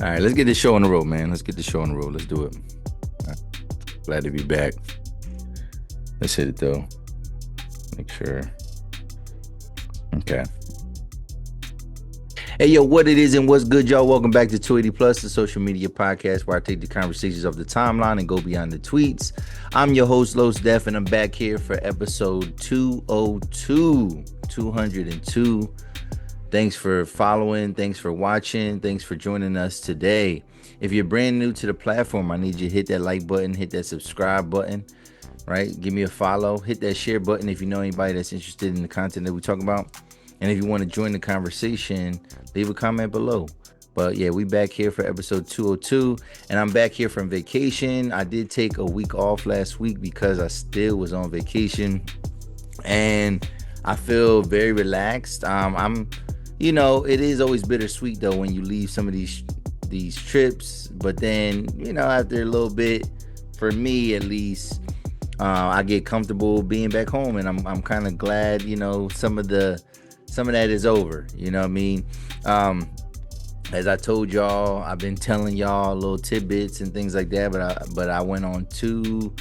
All right, let's get this show on the road, man. Let's get the show on the road. Let's do it. All right, glad to be back. Let's hit it though. Make sure. Okay. Hey, yo, what it is and what's good, y'all? Welcome back to 280 Plus, the social media podcast where I take the conversations of the timeline and go beyond the tweets. I'm your host, Los Def, and I'm back here for episode 202. 202. Thanks for following. Thanks for watching. Thanks for joining us today. If you're brand new to the platform, I need you to hit that like button, hit that subscribe button, right? Give me a follow. Hit that share button if you know anybody that's interested in the content that we talk about. And if you want to join the conversation, leave a comment below. But yeah, we back here for episode 202, and I'm back here from vacation. I did take a week off last week because I still was on vacation, and I feel very relaxed. It is always bittersweet though when you leave some of these trips, but then after a little bit, for me at least, I get comfortable being back home, and I'm kind of glad some of that is over. You know what I mean? As I told y'all, I've been telling y'all little tidbits and things like that, but I went on two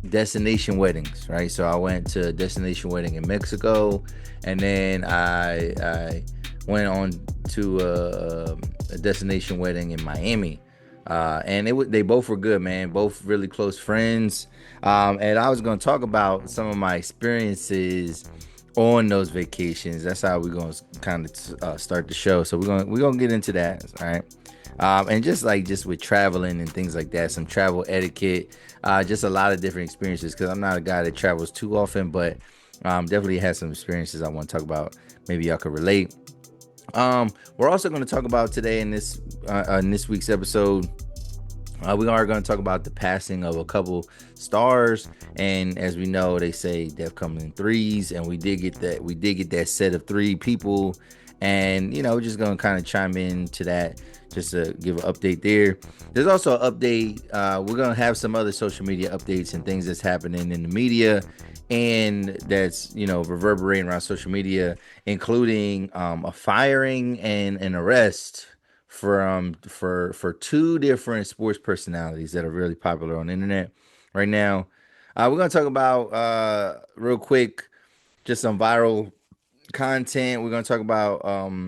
destination weddings, right? So I went to a destination wedding in Mexico, and then I went on to a destination wedding in Miami. And they both were good, man. Both really close friends. And I was going to talk about some of my experiences on those vacations. That's how we're going to kind of start the show. So we're gonna get into that, all right? And just with traveling and things like that, some travel etiquette, just a lot of different experiences, because I'm not a guy that travels too often, but definitely had some experiences I want to talk about. Maybe y'all could relate. We're also going to talk about today in this week's episode. We are going to talk about the passing of a couple stars, and as we know, they say death comes in threes, and we did get that. We did get that set of three people, and we're just going to kind of chime into that, just to give an update there. There's also an update. We're going to have some other social media updates and things that's happening in the media, and that's reverberating around social media, including a firing and an arrest for two different sports personalities that are really popular on the internet right now. We're gonna talk about real quick just some viral content. We're gonna talk about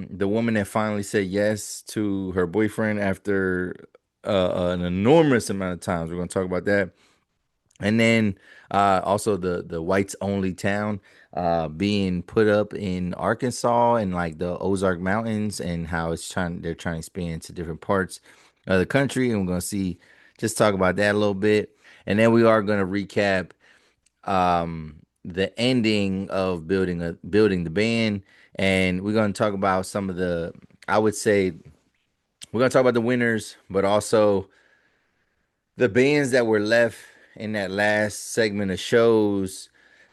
the woman that finally said yes to her boyfriend after an enormous amount of times. We're gonna talk about that. And then also the whites only town being put up in Arkansas and like the Ozark Mountains, and how they're trying to expand to different parts of the country. And we're gonna just talk about that a little bit. And then we are gonna recap the ending of building the band. And we're gonna talk about some of I would say we're gonna talk about the winners, but also the bands that were left in that last segment of shows.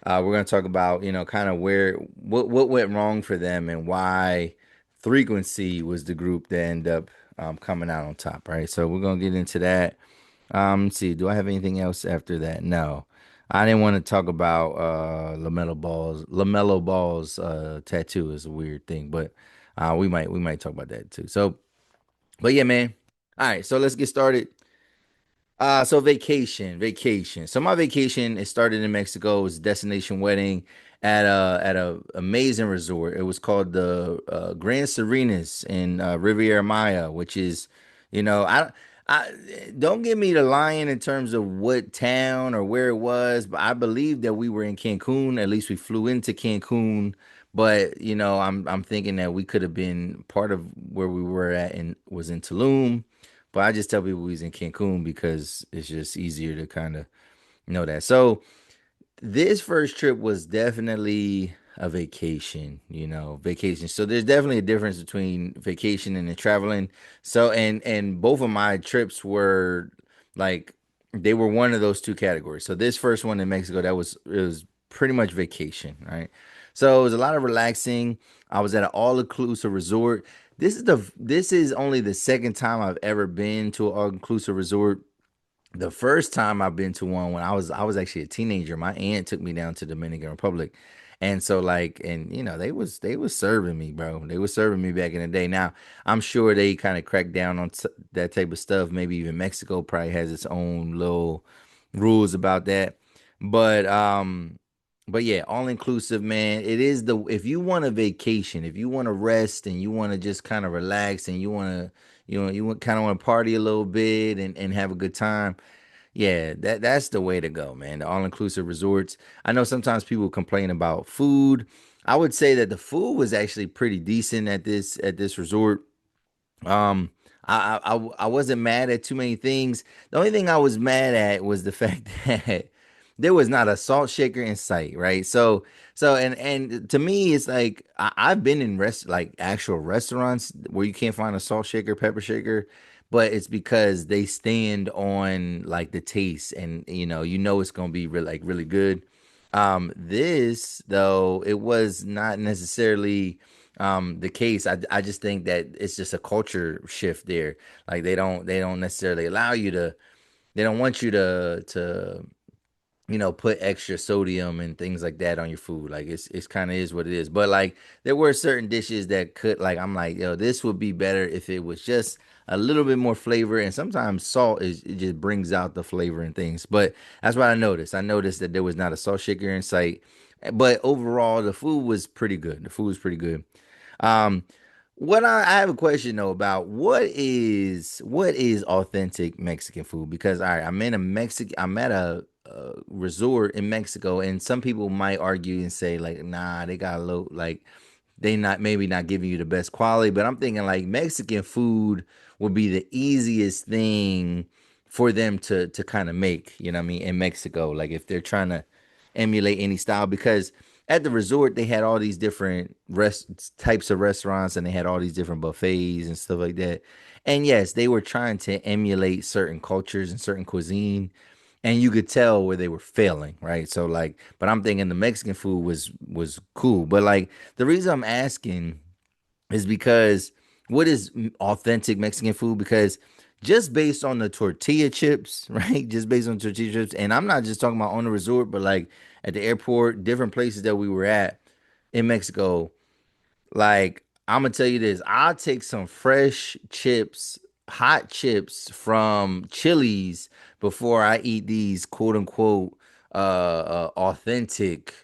We're going to talk about, kind of what went wrong for them, and why Frequency was the group that ended up coming out on top, right? So we're going to get into that. Let's see, do I have anything else after that? No. I didn't want to talk about LaMelo Ball's tattoo is a weird thing, but we might talk about that too. So, but yeah, man. All right, so let's get started. So vacation. So my vacation, it started in Mexico. It was a destination wedding at a amazing resort. It was called the Grand Serenas in Riviera Maya, which is, I don't give me the lying in terms of what town or where it was, but I believe that we were in Cancun. At least we flew into Cancun. But I'm thinking that we could have been part of where we were at and was in Tulum. But I just tell people we was in Cancun because it's just easier to kind of know that. So this first trip was definitely a vacation. So there's definitely a difference between vacation and traveling. So and both of my trips were like, they were one of those two categories. So this first one in Mexico, it was pretty much vacation, right? So it was a lot of relaxing. I was at an all-inclusive resort. This is only the second time I've ever been to an all-inclusive resort. The first time I've been to one when I was actually a teenager. My aunt took me down to Dominican Republic, And so like, and they was serving me, bro. They was serving me back in the day. Now I'm sure they kind of cracked down on that type of stuff. Maybe even Mexico probably has its own little rules about that. But but yeah, all inclusive, man. It is the if you want a vacation, if you want to rest and you want to just kind of relax and you want to you kind of want to party a little bit and have a good time. Yeah, that's the way to go, man. The all-inclusive resorts. I know sometimes people complain about food. I would say that the food was actually pretty decent at this resort. Um, I wasn't mad at too many things. The only thing I was mad at was the fact that there was not a salt shaker in sight, right? So and to me, it's like I've been in like actual restaurants where you can't find a salt shaker, pepper shaker, but it's because they stand on like the taste, and it's gonna be really good. This though, it was not necessarily the case. I just think that it's just a culture shift there. Like they don't necessarily allow you to they don't want you to put extra sodium and things like that on your food. Like it's kind of is what it is. But like there were certain dishes that could like I'm like, yo, this would be better if it was just a little bit more flavor. And sometimes salt is it just brings out the flavor and things. But that's what I noticed. I noticed that there was not a salt shaker in sight. But overall, the food was pretty good. The food was pretty good. Um, what I have a question though about what is authentic Mexican food? Because all right, I'm at a resort in Mexico, and some people might argue and say like, nah, they got a low like they not maybe not giving you the best quality, but I'm thinking like Mexican food would be the easiest thing for them to kind of make, you know what I mean, in Mexico. Like if they're trying to emulate any style, because at the resort they had all these different rest types of restaurants and they had all these different buffets and stuff like that. And yes, they were trying to emulate certain cultures and certain cuisine, and you could tell where they were failing, right? So like, but I'm thinking the Mexican food was cool. But like the reason I'm asking is because what is authentic Mexican food? Because just based on the tortilla chips, right? Just based on tortilla chips, and I'm not just talking about on the resort, but like at the airport, different places that we were at in Mexico, like, I'm gonna tell you this. I'll take some fresh chips, hot chips from Chili's before I eat these quote unquote authentic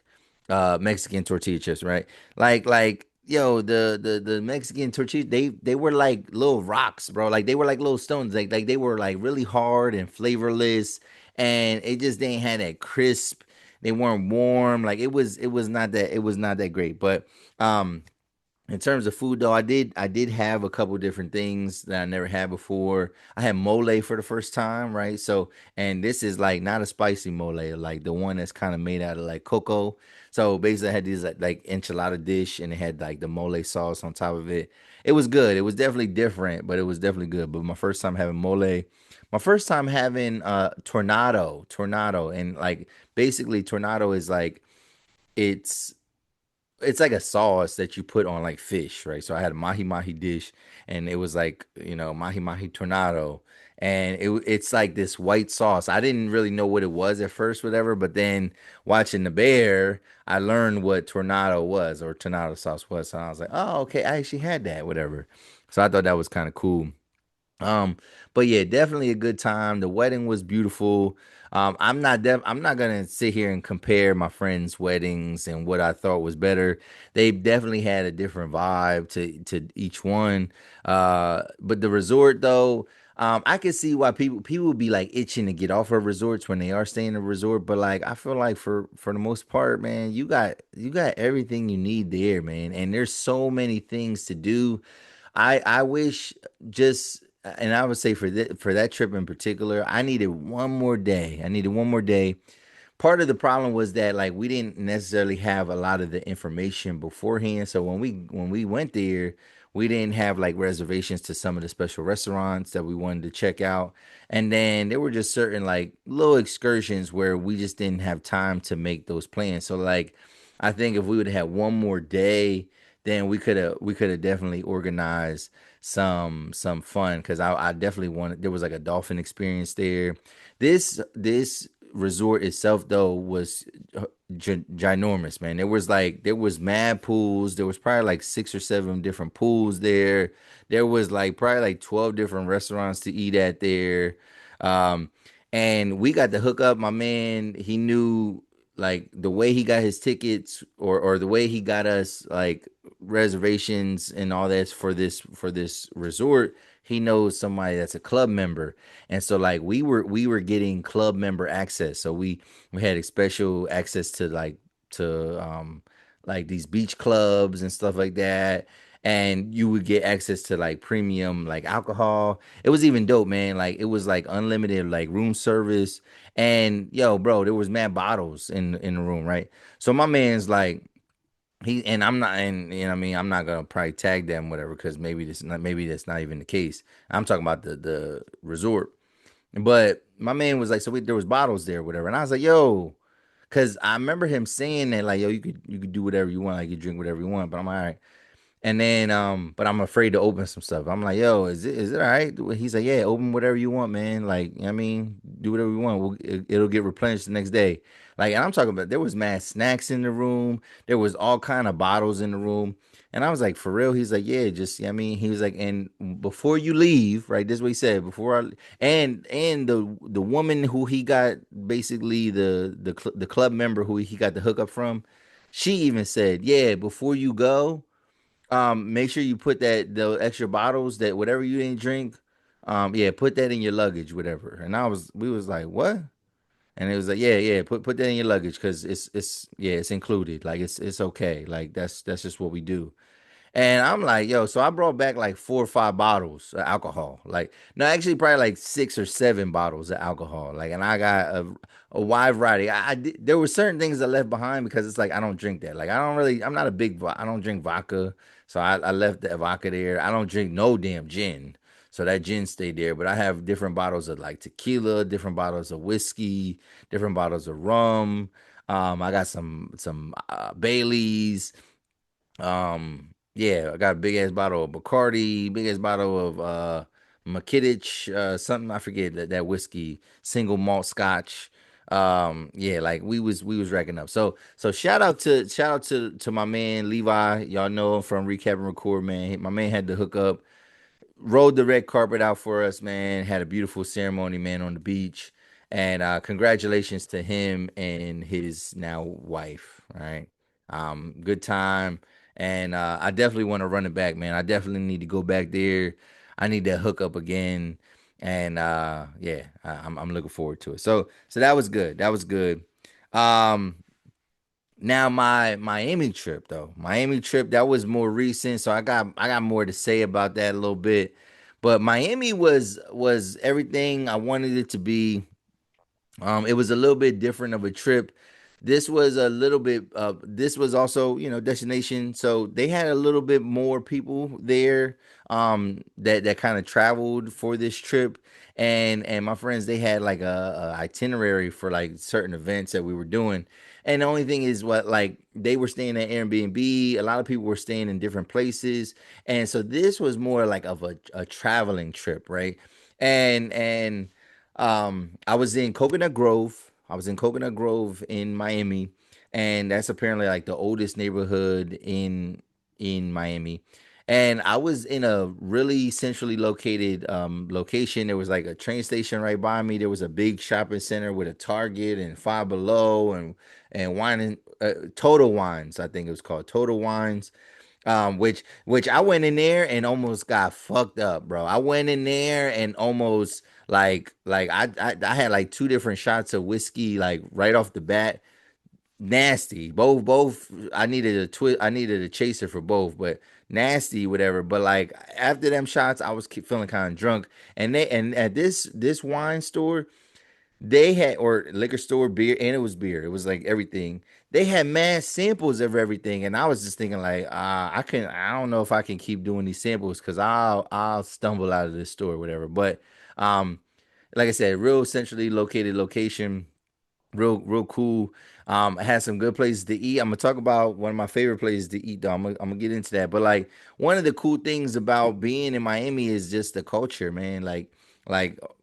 Mexican tortilla chips, right? Like yo, the Mexican tortilla, they were like little rocks, bro. Like they were like little stones. Like they were like really hard and flavorless, and it just didn't have that crisp. They weren't warm. Like it was not that great. But in terms of food though, I did have a couple different things that I never had before. I had mole for the first time, right? So, and this is like not a spicy mole, like the one that's kind of made out of like cocoa. So basically I had this like enchilada dish and it had like the mole sauce on top of it. It was good. It was definitely different, but it was definitely good. But my first time having mole, my first time having tornado, and like basically tornado is like it's it's like a sauce that you put on like fish, right? So I had a mahi mahi dish, and it was like mahi mahi tornado, and it's like this white sauce. I didn't really know what it was at first, whatever, but then watching the bear, I learned what tornado was or tornado sauce was. So I was like, oh, okay, I actually had that, whatever. So I thought that was kind of cool. Um, but yeah, definitely a good time. The wedding was beautiful. I'm not gonna sit here and compare my friends' weddings and what I thought was better. They definitely had a different vibe to each one. But the resort though, I can see why people would be like itching to get off of resorts when they are staying in a resort. But like I feel like for the most part, man, you got everything you need there, man. And there's so many things to do. I wish just and I would say for that trip in particular, I needed one more day. I needed one more day. Part of the problem was that like we didn't necessarily have a lot of the information beforehand. So when we went there, we didn't have like reservations to some of the special restaurants that we wanted to check out. And then there were just certain like little excursions where we just didn't have time to make those plans. So like I think if we would have had one more day, then we could have definitely organized some fun because I definitely wanted there was like a dolphin experience there. This resort itself though was ginormous, man. There was mad pools. There was probably like 6 or 7 different pools there. There was like probably like 12 different restaurants to eat at there. Um, and we got to hook up. My man, he knew like the way he got his tickets or the way he got us like reservations and all that for this resort. He knows somebody that's a club member, and so like we were getting club member access. So we had special access to like these beach clubs and stuff like that. And you would get access to like premium like alcohol. It was even dope, man. Like it was like unlimited like room service. And yo, bro, there was mad bottles in the room, right? So my man's like he and I'm not and you know what I mean I'm not gonna probably tag them whatever because maybe that's not even the case. I'm talking about the resort. But my man was like, so there was bottles there, whatever. And I was like, yo, because I remember him saying that, like, yo, you could do whatever you want, like you drink whatever you want. But I'm like, all right. And then, but I'm afraid to open some stuff. I'm like, yo, is it all right? He's like, yeah, open whatever you want, man. Like, you know what I mean, do whatever you want. It'll get replenished the next day. Like, and I'm talking about there was mad snacks in the room. There was all kind of bottles in the room. And I was like, for real? He's like, yeah, just, I mean, he was like, and before you leave, right? This is what he said. And the woman who he got basically the club member who he got the hookup from, she even said, yeah, before you go, make sure you put the extra bottles that whatever you didn't drink, yeah, put that in your luggage, whatever. And we was like, what? And it was like, yeah, yeah, put that in your luggage because it's yeah, it's included. Like it's okay. Like that's just what we do. And I'm like, yo, so I brought back like 4 or 5 bottles of alcohol. Like, no, actually, probably like 6 or 7 bottles of alcohol. Like, and I got a wide variety. There were certain things I left behind because it's like I don't drink that. Like, I'm not a I don't drink vodka. So I left the vodka there. I don't drink no damn gin. So that gin stayed there. But I have different bottles of like tequila, different bottles of whiskey, different bottles of rum. I got some Baileys. Yeah, I got a big ass bottle of Bacardi, big ass bottle of Makitich, something I forget that whiskey, single malt Scotch. Yeah, like we was racking up. So shout out to my man Levi. Y'all know him from Recap and Record, man. My man had to hook up, rolled the red carpet out for us, man. Had a beautiful ceremony, man, on the beach. And congratulations to him and his now wife. All right. Good time. And I definitely want to run it back, man. I definitely need to go back there. I need to hook up again. And yeah, I'm looking forward to it. So that was good. That was good. Um, Now my Miami trip though, Miami trip that was more recent, so I got more to say about that a little bit. But Miami was everything I wanted it to be. It was a little bit different of a trip. This was a little bit. This was also, destination. So they had a little bit more people there. That kind of traveled for this trip, and my friends they had like a itinerary for like certain events that we were doing. And the only thing is, what like they were staying at Airbnb. A lot of people were staying in different places, and so this was more like of a traveling trip, right? And I was in Coconut Grove. I was in Coconut Grove in Miami, and that's apparently like the oldest neighborhood in Miami. And I was in a really centrally located location. There was like a train station right by me. There was a big shopping center with a Target and Five Below and wine and Total Wines. I think it was called Total Wines. Which I went in there and almost got fucked up, bro. I went in there and almost like I had like 2 different shots of whiskey like right off the bat. Nasty. Both I needed a twist. I needed a chaser for both, but nasty, whatever. But like after them shots, I was feeling kind of drunk. And at this wine store, they had or liquor store beer, and it was beer. It was like everything. They had mad samples of everything, and I was just thinking like, I don't know if I can keep doing these samples because I'll stumble out of this store, or whatever. But um, like I said, real centrally located location, real cool. I had some good places to eat. I'm gonna talk about one of my favorite places to eat, though. I'm gonna get into that. But like one of the cool things about being in Miami is just the culture, man. Like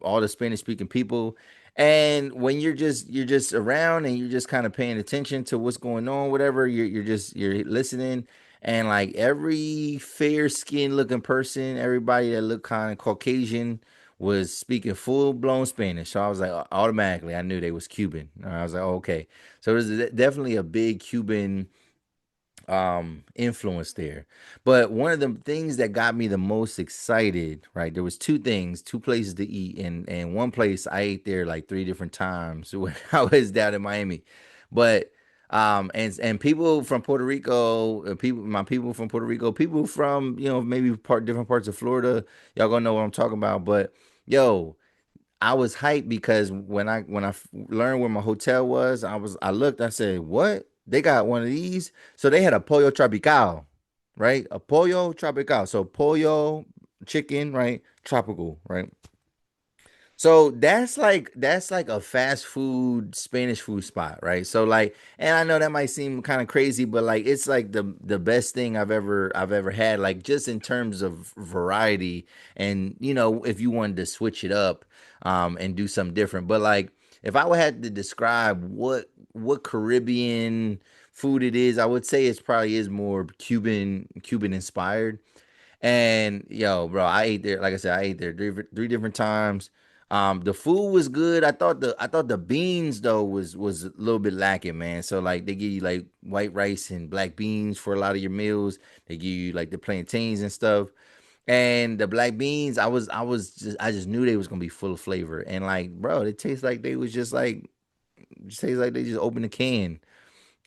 all the Spanish speaking people. And when you're just around and you're just kind of paying attention to what's going on, whatever, you're listening, and like every fair skinned looking person, everybody that looked kind of Caucasian was speaking full blown Spanish. So I was like, automatically I knew they was Cuban. I was like, oh, okay. So there's definitely a big Cuban influence there. But one of the things that got me the most excited, right, there was two things, two places to eat, and one place I ate there like three different times when I was down in Miami. But and people from Puerto Rico, people from Puerto Rico, people from, maybe different parts of Florida, y'all gonna know what I'm talking about. But yo, I was hyped because when I learned where my hotel was, I looked, I said, "What? They got one of these?" So they had a pollo tropical, right? A pollo tropical. So pollo chicken, right? Tropical, right? So that's like a fast food Spanish food spot, right? So like, and I know that might seem kind of crazy, but like it's like the best thing I've ever had, like just in terms of variety, and if you wanted to switch it up, and do something different. But like if I would have to describe what Caribbean food it is, I would say it's probably is more Cuban inspired. And yo, bro, I ate there. Like I said, I ate there three different times. The food was good. I thought the beans though was a little bit lacking, man. So like they give you like white rice and black beans for a lot of your meals. They give you like the plantains and stuff. And the black beans, I just knew they was gonna be full of flavor. And like, bro, it tastes like they was just tastes like they just opened a can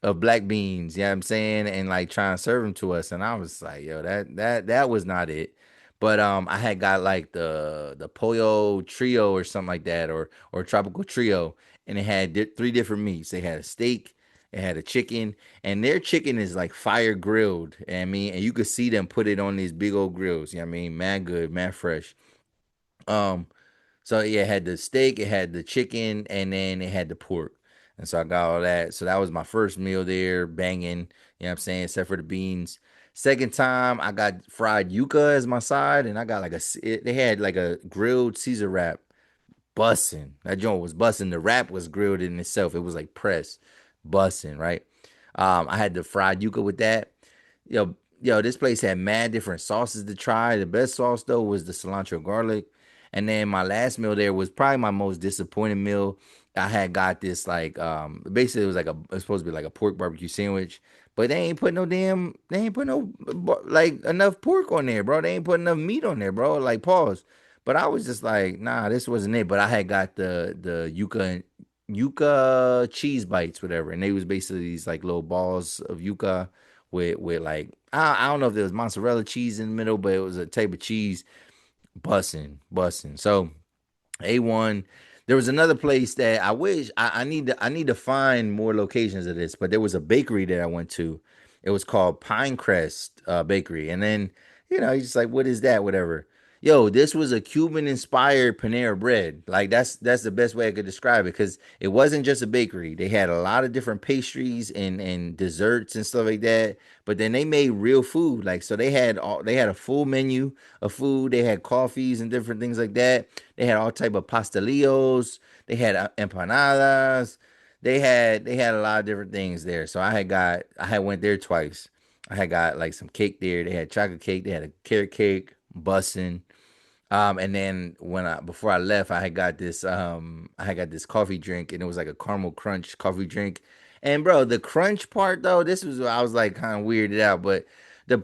of black beans, you know what I'm saying? And like trying to serve them to us. And I was like, yo, that was not it. But I had got like the Pollo Trio or something like that, or Tropical Trio, and it had three different meats. They had a steak, it had a chicken, and their chicken is like fire grilled. I mean, and you could see them put it on these big old grills. You know what I mean? Mad good, mad fresh. Um, so yeah, it had the steak, it had the chicken, and then it had the pork. And so I got all that. So that was my first meal there, banging, you know what I'm saying, except for the beans. Second time, I got fried yuca as my side, and I got like they had like a grilled Caesar wrap, bussing. That joint was bussing. The wrap was grilled in itself. It was like pressed, bussing, right? I had the fried yuca with that. Yo, this place had mad different sauces to try. The best sauce though was the cilantro garlic. And then my last meal there was probably my most disappointing meal. I had got this like basically it was supposed to be like a pork barbecue sandwich, but they ain't put no like enough pork on there, bro. They ain't put enough meat on there, bro. Like pause. But I was just like, nah, this wasn't it. But I had got the yuca cheese bites, whatever, and they was basically these like little balls of yuca with like I don't know if there was mozzarella cheese in the middle, but it was a type of cheese, bussing. So A1. There was another place that I wish I need to find more locations of this, but there was a bakery that I went to. It was called Pinecrest Bakery, and then you're just like, what is that? Whatever. Yo, this was a Cuban inspired Panera bread. Like that's the best way I could describe it because it wasn't just a bakery. They had a lot of different pastries and desserts and stuff like that. But then they made real food. Like so they had a full menu of food. They had coffees and different things like that. They had all type of pastelillos. They had empanadas. They had a lot of different things there. So I had went there twice. I had got like some cake there. They had chocolate cake. They had a carrot cake, bussin'. And then before I left, I had got this coffee drink, and it was like a caramel crunch coffee drink. And bro, the crunch part though, this was I was like kind of weirded out, but the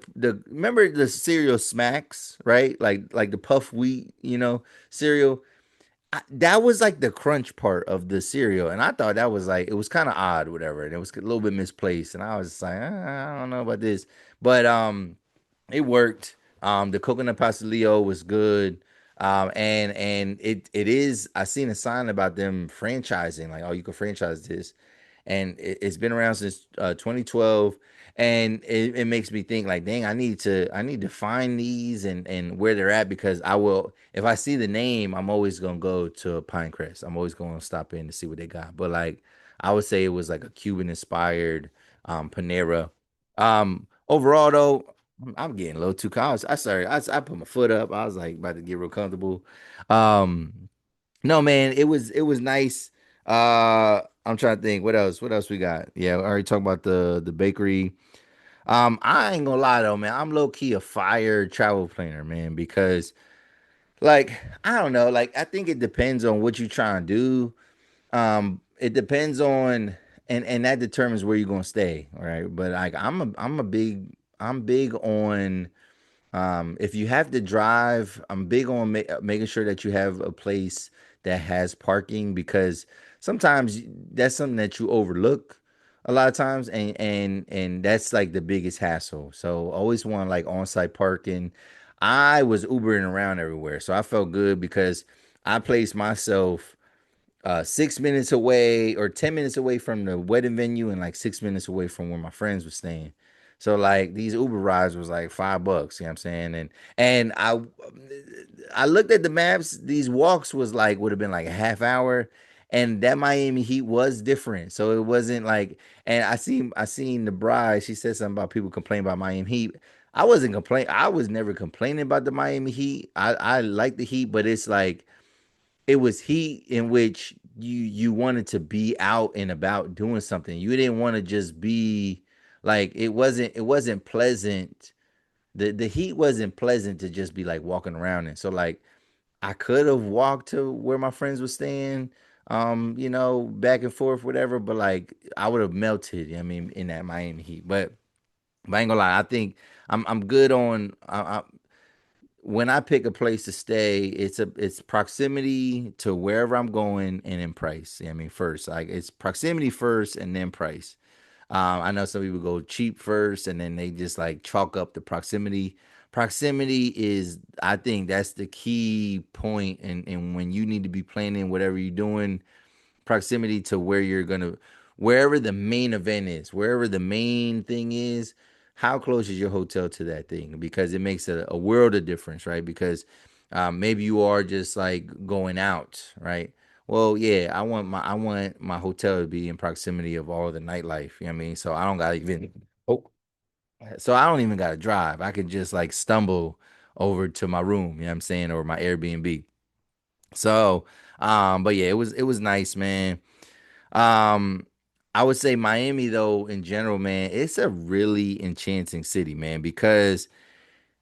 remember the cereal smacks, right? Like the puff wheat, cereal. That was like the crunch part of the cereal, and I thought that was like it was kind of odd, whatever, and it was a little bit misplaced, and I was just like, I don't know about this, but it worked. The coconut pastelillo was good. And it is. I seen a sign about them franchising, like, oh, you can franchise this, and it's been around since 2012, and it makes me think like, dang, I need to find these and where they're at because I will if I see the name, I'm always gonna go to Pinecrest. I'm always gonna stop in to see what they got. But like, I would say it was like a Cuban inspired Panera. Overall though. I'm getting a little too. I sorry. I put my foot up. I was like about to get real comfortable. Um, No, man, it was nice. I'm trying to think what else. What else we got? Yeah, I already talked about the bakery. I ain't gonna lie though, man. I'm low key a fire travel planner, man, because like I don't know, like I think it depends on what you're trying to do. It depends on and that determines where you're gonna stay, all right? But like I'm big on if you have to drive, I'm big on making sure that you have a place that has parking because sometimes that's something that you overlook a lot of times, and that's like the biggest hassle. So always want like on-site parking. I was Ubering around everywhere, so I felt good because I placed myself 6 minutes away or 10 minutes away from the wedding venue and like 6 minutes away from where my friends were staying. So like these Uber rides was like $5, you know what I'm saying? And I looked at the maps, these walks was like would have been like a half hour. And that Miami Heat was different. So it wasn't like and I seen the bride, she said something about people complaining about Miami Heat. I wasn't complaining. I was never complaining about the Miami Heat. I like the Heat, but it's like it was heat in which you wanted to be out and about doing something. You didn't want to just be like it wasn't pleasant. The heat wasn't pleasant to just be like walking around in. So like I could have walked to where my friends were staying, back and forth, whatever, but like I would have melted, I mean, in that Miami heat. But I ain't gonna lie, I think I'm good on when I pick a place to stay, it's proximity to wherever I'm going and then price. I mean, first, like it's proximity first and then price. I know some people go cheap first and then they just like chalk up the proximity. Proximity is, I think, that's the key point, and when you need to be planning whatever you're doing, proximity to where you're gonna wherever the main event is, wherever the main thing is, how close is your hotel to that thing? Because it makes a world of difference, right? Because maybe you are just like going out, right? Well, yeah, I want my hotel to be in proximity of all the nightlife. You know what I mean? So I don't even gotta drive. I could just like stumble over to my room, you know what I'm saying, or my Airbnb. So but yeah, it was nice, man. Um, I would say Miami though, in general, man, it's a really enchanting city, man, because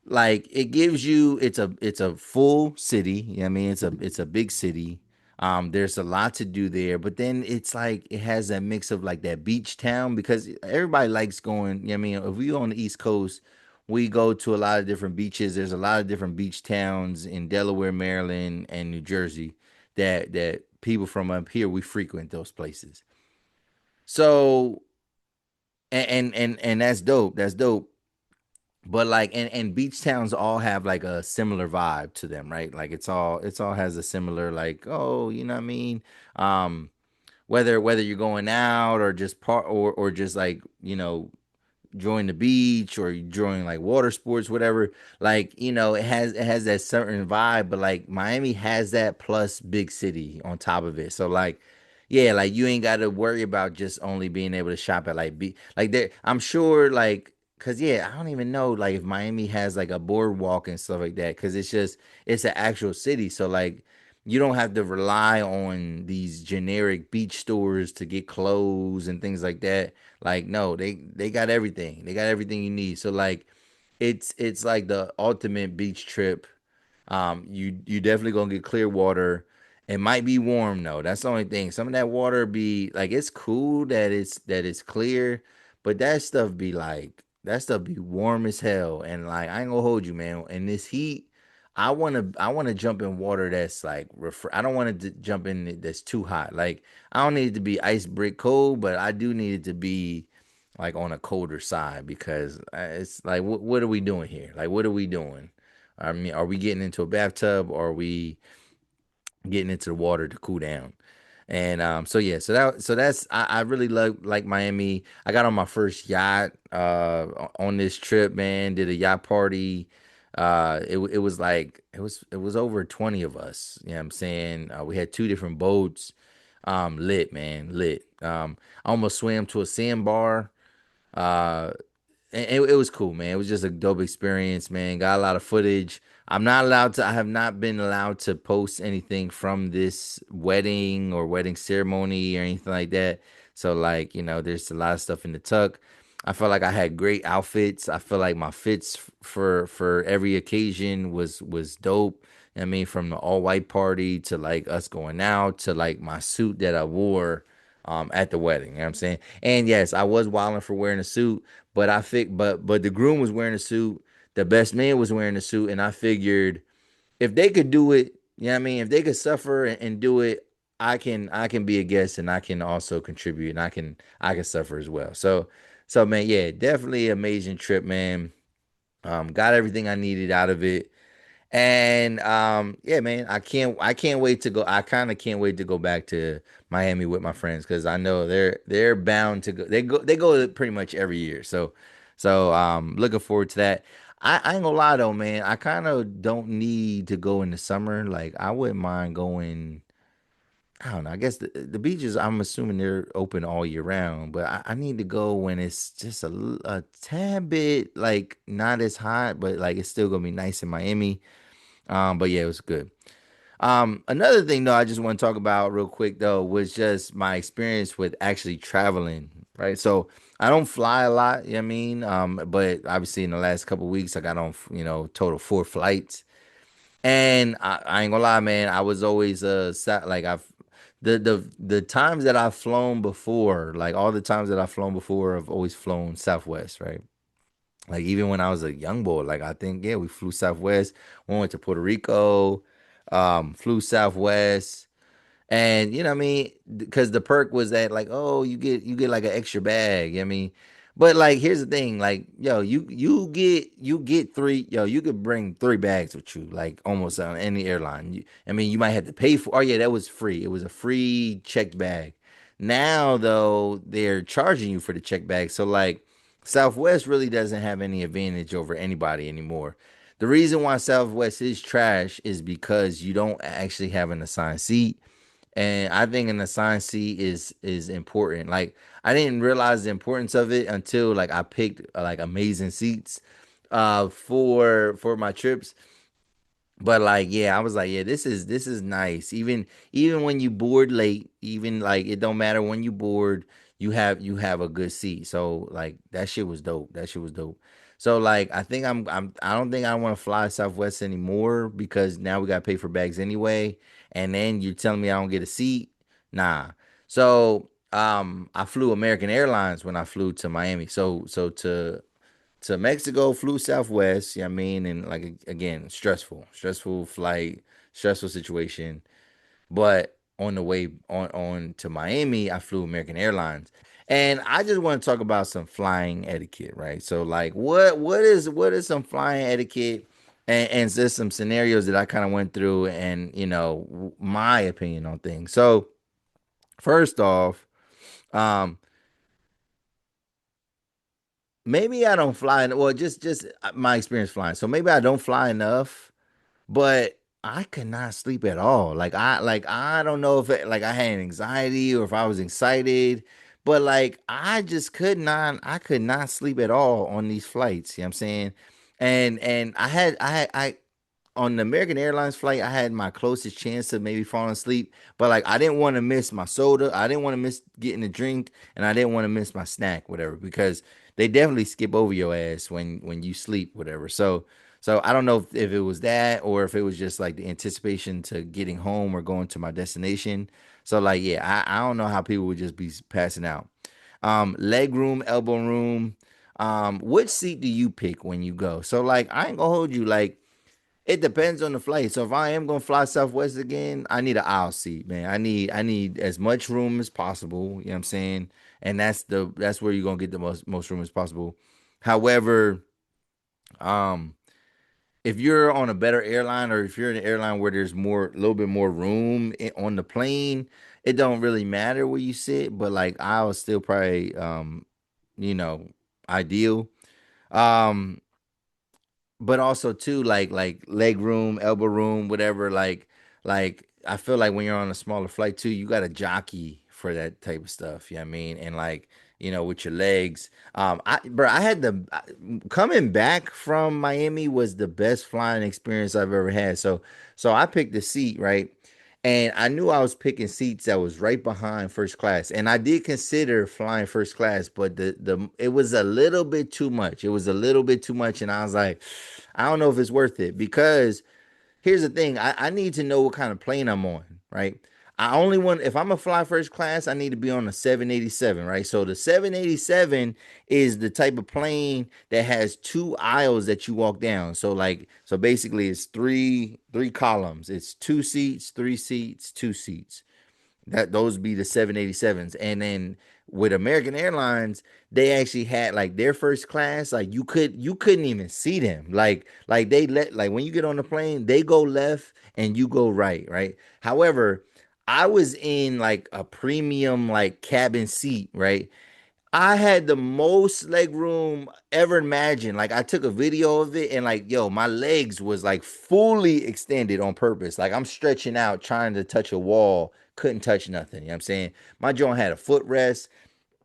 like it gives you it's a full city. You know what I mean? It's a big city. There's a lot to do there, but then it's like it has that mix of like that beach town because everybody likes going, you know what I mean? If we go on the East Coast, we go to a lot of different beaches. There's a lot of different beach towns in Delaware, Maryland, and New Jersey that people from up here we frequent those places. So and that's dope. That's dope. But like and beach towns all have like a similar vibe to them, right? Like it's all has a similar like, oh, you know what I mean? Um whether you're going out or just part or just like, join the beach or you join like water sports, whatever. Like, it has that certain vibe, but like Miami has that plus big city on top of it. So like, yeah, like you ain't got to worry about just only being able to shop at like like there. I'm sure like. Cause yeah, I don't even know like if Miami has like a boardwalk and stuff like that. Cause it's an actual city. So like you don't have to rely on these generic beach stores to get clothes and things like that. Like no, they got everything. They got everything you need. So like it's like the ultimate beach trip. You definitely gonna get clear water. It might be warm though. That's the only thing. Some of that water be like it's cool that it's clear, but that stuff be warm as hell. And like I ain't gonna hold you, man. In this heat, I wanna jump in water that's like I don't want to jump in that's too hot. Like I don't need it to be ice brick cold, but I do need it to be like on a colder side because it's like what are we doing here? Like what are we doing? I mean, are we getting into a bathtub or are we getting into the water to cool down? And so yeah, so that's I really love like Miami. I got on my first yacht on this trip, man. Did a yacht party. It was like it was over 20 of us. You know what I'm saying? We had two different boats. Lit, man, lit. I almost swam to a sandbar. And it was cool, man. It was just a dope experience, man. Got a lot of footage. I'm not allowed to. I have not been allowed to post anything from this wedding or wedding ceremony or anything like that. So like, there's a lot of stuff in the tuck. I felt like I had great outfits. I feel like my fits for every occasion was dope. I mean, from the all white party to like us going out to like my suit that I wore at the wedding. You know what I'm saying? And yes, I was wilding for wearing a suit, but but the groom was wearing a suit, the best man was wearing a suit, and I figured if they could do it, you know what I mean, if they could suffer and do it, I can be a guest and I can also contribute and I can suffer as well. So man, yeah, definitely amazing trip, man. Got everything I needed out of it. And yeah, man, I can't wait to go. I kind of can't wait to go back to Miami with my friends because I know they're bound to go. They go pretty much every year. So looking forward to that. I ain't gonna lie though, man. I kind of don't need to go in the summer. Like I wouldn't mind going. I don't know. I guess the beaches. I'm assuming they're open all year round, but I need to go when it's just a tad bit like not as hot, but like it's still gonna be nice in Miami. But yeah, it was good. Another thing though, I just want to talk about real quick though was just my experience with actually traveling, right? So I don't fly a lot, you know what I mean? But obviously in the last couple of weeks I got on, total 4 flights. And I ain't gonna lie, man, I was always like the times that I've flown before, like all the times that I've flown before, I've always flown Southwest, right? Like even when I was a young boy, like I think yeah, we flew Southwest. We went to Puerto Rico, flew Southwest, and you know what I mean, because the perk was that like oh you get like an extra bag. You know what I mean, but like here's the thing, like yo you get three you could bring 3 bags with you like almost on any airline. I mean you might have to pay for. Oh yeah, that was free. It was a free checked bag. Now though they're charging you for the checked bag, so like Southwest really doesn't have any advantage over anybody anymore. The reason why Southwest is trash is because you don't actually have an assigned seat, and I think an assigned seat is important. Like I didn't realize the importance of it until like I picked like amazing seats for my trips. But like, yeah, I was like, yeah, this is nice. Even when you board late, even like it don't matter when you board, you have a good seat. So like that shit was dope. That shit was dope. So like I don't think I want to fly Southwest anymore because now we gotta pay for bags anyway. And then you're telling me I don't get a seat? Nah. So I flew American Airlines when I flew to Miami. So to Mexico, flew Southwest. You know what I mean, and like again, stressful flight, stressful situation. But on the way on to Miami, I flew American Airlines, and I just want to talk about some flying etiquette, right? So like, what is some flying etiquette, and just some scenarios that I kind of went through, and my opinion on things. So first off, um, maybe I don't fly. Well, just my experience flying. So maybe I don't fly enough, but I could not sleep at all. Like I don't know if like I had anxiety or if I was excited, but like I could not sleep at all on these flights. You know what I'm saying? And I on the American Airlines flight, I had my closest chance to maybe falling asleep, but like I didn't want to miss my soda, I didn't want to miss getting a drink, and I didn't want to miss my snack, whatever, because they definitely skip over your ass when you sleep, whatever. So I don't know if it was that or if it was just like the anticipation to getting home or going to my destination. So like yeah, I don't know how people would just be passing out. Leg room, elbow room. Which seat do you pick when you go? So like I ain't gonna hold you like it depends on the flight. So if I am gonna fly Southwest again, I need an aisle seat, man. I need as much room as possible. You know what I'm saying? And that's where you're gonna get the most room as possible. However, um, if you're on a better airline or if you're in an airline where there's a little bit more room on the plane, it don't really matter where you sit. But like I was still probably you know, ideal. Um, but also too like leg room, elbow room, whatever. Like I feel like when you're on a smaller flight too, you got to jockey for that type of stuff. You know what I mean? And like with your legs. I had coming back from Miami was the best flying experience I've ever had. So I picked the seat, right? And I knew I was picking seats that was right behind first class. And I did consider flying first class, but the it was a little bit too much. It was a little bit too much. And I was like, I don't know if it's worth it because here's the thing. I need to know what kind of plane I'm on, right? I only want if I'm gonna fly first class, I need to be on a 787, right? So the 787 is the type of plane that has two aisles that you walk down. So basically it's three columns. It's two seats, three seats, two seats. That those be the 787s. And then with American Airlines, they actually had like their first class, like you couldn't even see them. Like they let like when you get on the plane, they go left and you go right, right? However, I was in like a premium like cabin seat, right? I had the most leg room ever imagined. Like I took a video of it and like, yo, my legs was like fully extended on purpose. Like I'm stretching out trying to touch a wall, couldn't touch nothing. You know what I'm saying? My joint had a footrest.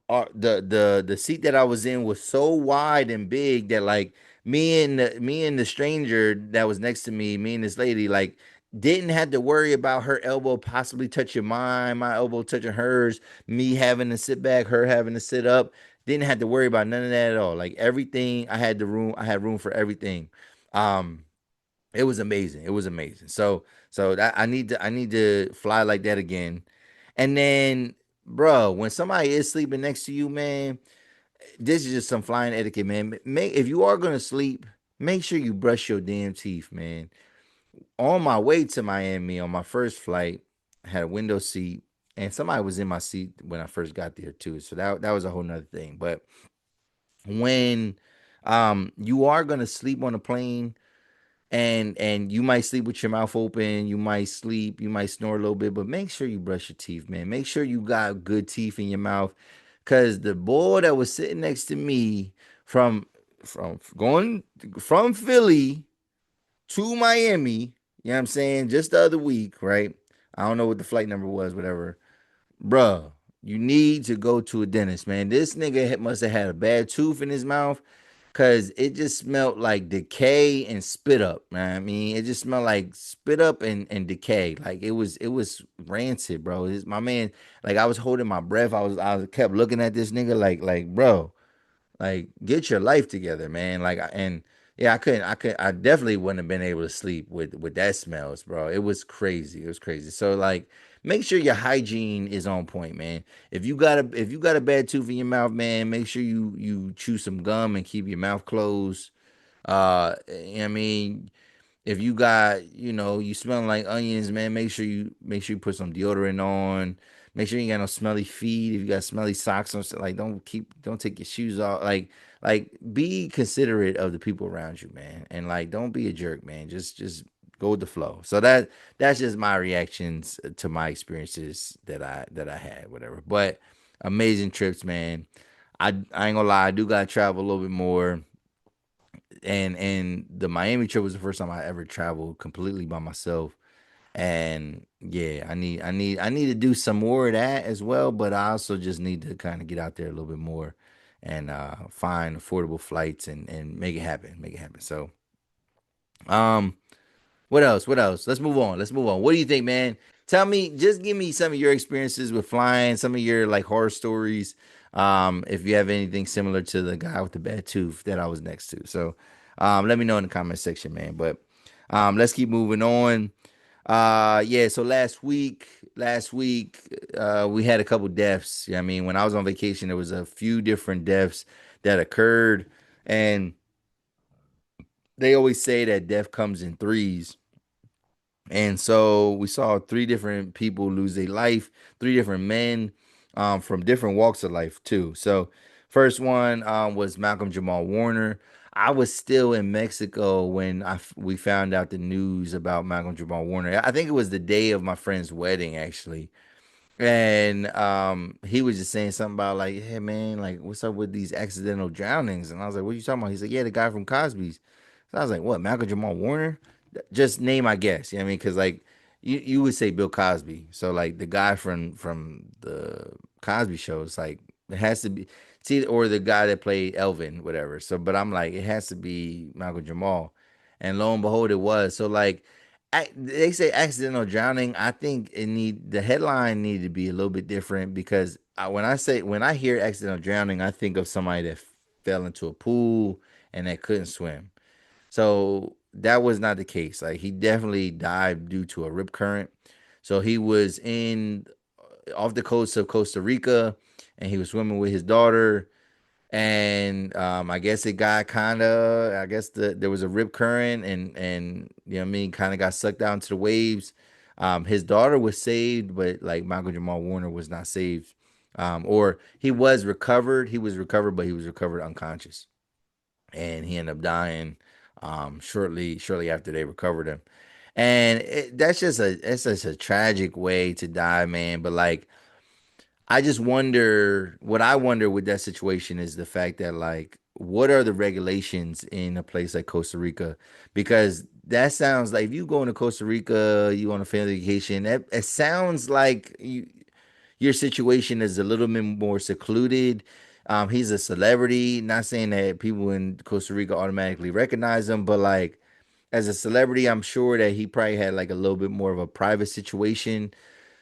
The seat that I was in was so wide and big that like me and the stranger that was next to me, me and this lady, like didn't have to worry about her elbow possibly touching mine, my elbow touching hers, me having to sit back, her having to sit up. Didn't have to worry about none of that at all. Like everything, I had room for everything. Um, it was amazing. It was amazing. So that I need to fly like that again. And then, bro, when somebody is sleeping next to you, man, this is just some flying etiquette, man. Make if you are gonna sleep, make sure you brush your damn teeth, man. On my way to Miami, on my first flight, I had a window seat, and somebody was in my seat when I first got there too. So that was a whole nother thing. But when you are gonna sleep on a plane, and you might sleep with your mouth open, you might snore a little bit, but make sure you brush your teeth, man. Make sure you got good teeth in your mouth, cause the boy that was sitting next to me from from going from Philly to Miami, you know what I'm saying, just the other week, right? I don't know what the flight number was, whatever, bruh. You need to go to a dentist, man. This nigga must have had a bad tooth in his mouth because it just smelled like decay and spit up, man. I mean, it just smelled like spit up and decay. Like it was rancid, bro. My man, like I was holding my breath. I kept looking at this nigga like, bro, like, get your life together, man. And yeah, I definitely wouldn't have been able to sleep with that smells, bro. It was crazy. It was crazy. So like, make sure your hygiene is on point, man. If you got a bad tooth in your mouth, man, make sure you chew some gum and keep your mouth closed. I mean, if you got, you smelling like onions, man, make sure you put some deodorant on. Make sure you ain't got no smelly feet. If you got smelly socks on, like don't take your shoes off. Like be considerate of the people around you, man. And like don't be a jerk, man. Just go with the flow. So that's just my reactions to my experiences that I had, whatever. But amazing trips, man. I ain't gonna lie, I do gotta travel a little bit more, and the Miami trip was the first time I ever traveled completely by myself. And yeah, I need to do some more of that as well, but I also just need to kind of get out there a little bit more and find affordable flights and make it happen, make it happen. So, um what else? What else? Let's move on. Let's move on. What do you think, man? Tell me, just give me some of your experiences with flying, some of your like horror stories. If you have anything similar to the guy with the bad tooth that I was next to. So, let me know in the comment section, man. But let's keep moving on. Yeah, so last week, we had a couple deaths. I mean, when I was on vacation, there was a few different deaths that occurred, and they always say that death comes in threes. And so we saw three different people lose their life, three different men, from different walks of life too. So first one was Malcolm Jamal Warner. I was still in Mexico when we found out the news about Malcolm Jamal Warner. I think it was the day of my friend's wedding, actually. And he was just saying something about like, hey man, like what's up with these accidental drownings? And I was like, what are you talking about? He said, yeah, the guy from Cosby's. So I was like, what, Malcolm Jamal Warner? Just name, I guess. You know what I mean? Because like you would say Bill Cosby. So like the guy from the Cosby show is like It has to be, see, or the guy that played Elvin, whatever. So, but I'm like, it has to be Michael Jamal, and lo and behold, it was. So like, they say accidental drowning. I think the headline need to be a little bit different because when I hear accidental drowning, I think of somebody that fell into a pool and that couldn't swim. So that was not the case. Like he definitely died due to a rip current. So he was in off the coast of Costa Rica, and he was swimming with his daughter. And I guess it got kind of, I guess there was a rip current, and you know what I mean, kind of got sucked down to the waves. His daughter was saved, but like Michael Jamal Warner was not saved. Or he was recovered. He was recovered, but he was recovered unconscious, and he ended up dying shortly after they recovered him. And that's just a tragic way to die, man. But like, I just wonder, what I wonder with that situation is the fact that, like, what are the regulations in a place like Costa Rica? Because that sounds like, if you go into Costa Rica, you on a family vacation, it sounds like your situation is a little bit more secluded. He's a celebrity. Not saying that people in Costa Rica automatically recognize him, but like, as a celebrity, I'm sure that he probably had like a little bit more of a private situation.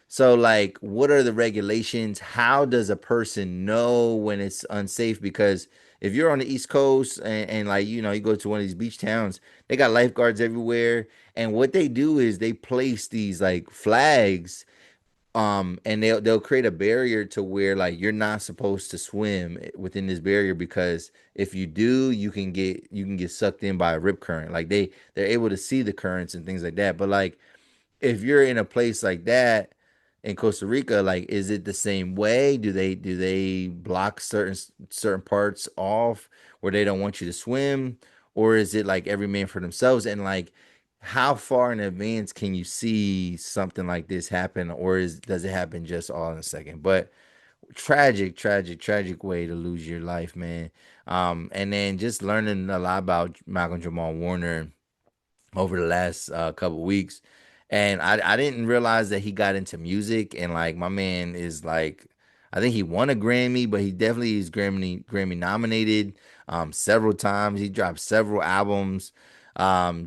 So, like, what are the regulations? How does a person know when it's unsafe? Because if you're on the East Coast, and like, you go to one of these beach towns, they got lifeguards everywhere. And what they do is they place these like flags, and they'll create a barrier to where like you're not supposed to swim within this barrier, because if you do, you can get sucked in by a rip current. Like they're able to see the currents and things like that. But like, if you're in a place like that in Costa Rica, like, is it the same way? Do they block certain parts off where they don't want you to swim, or is it like every man for themselves? And like, how far in advance can you see something like this happen, or does it happen just all in a second? But tragic, tragic, tragic way to lose your life, man. And then just learning a lot about Malcolm Jamal Warner over the last couple weeks. And I didn't realize that he got into music. And like, my man is like, I think he won a Grammy, but he definitely is Grammy nominated several times. He dropped several albums.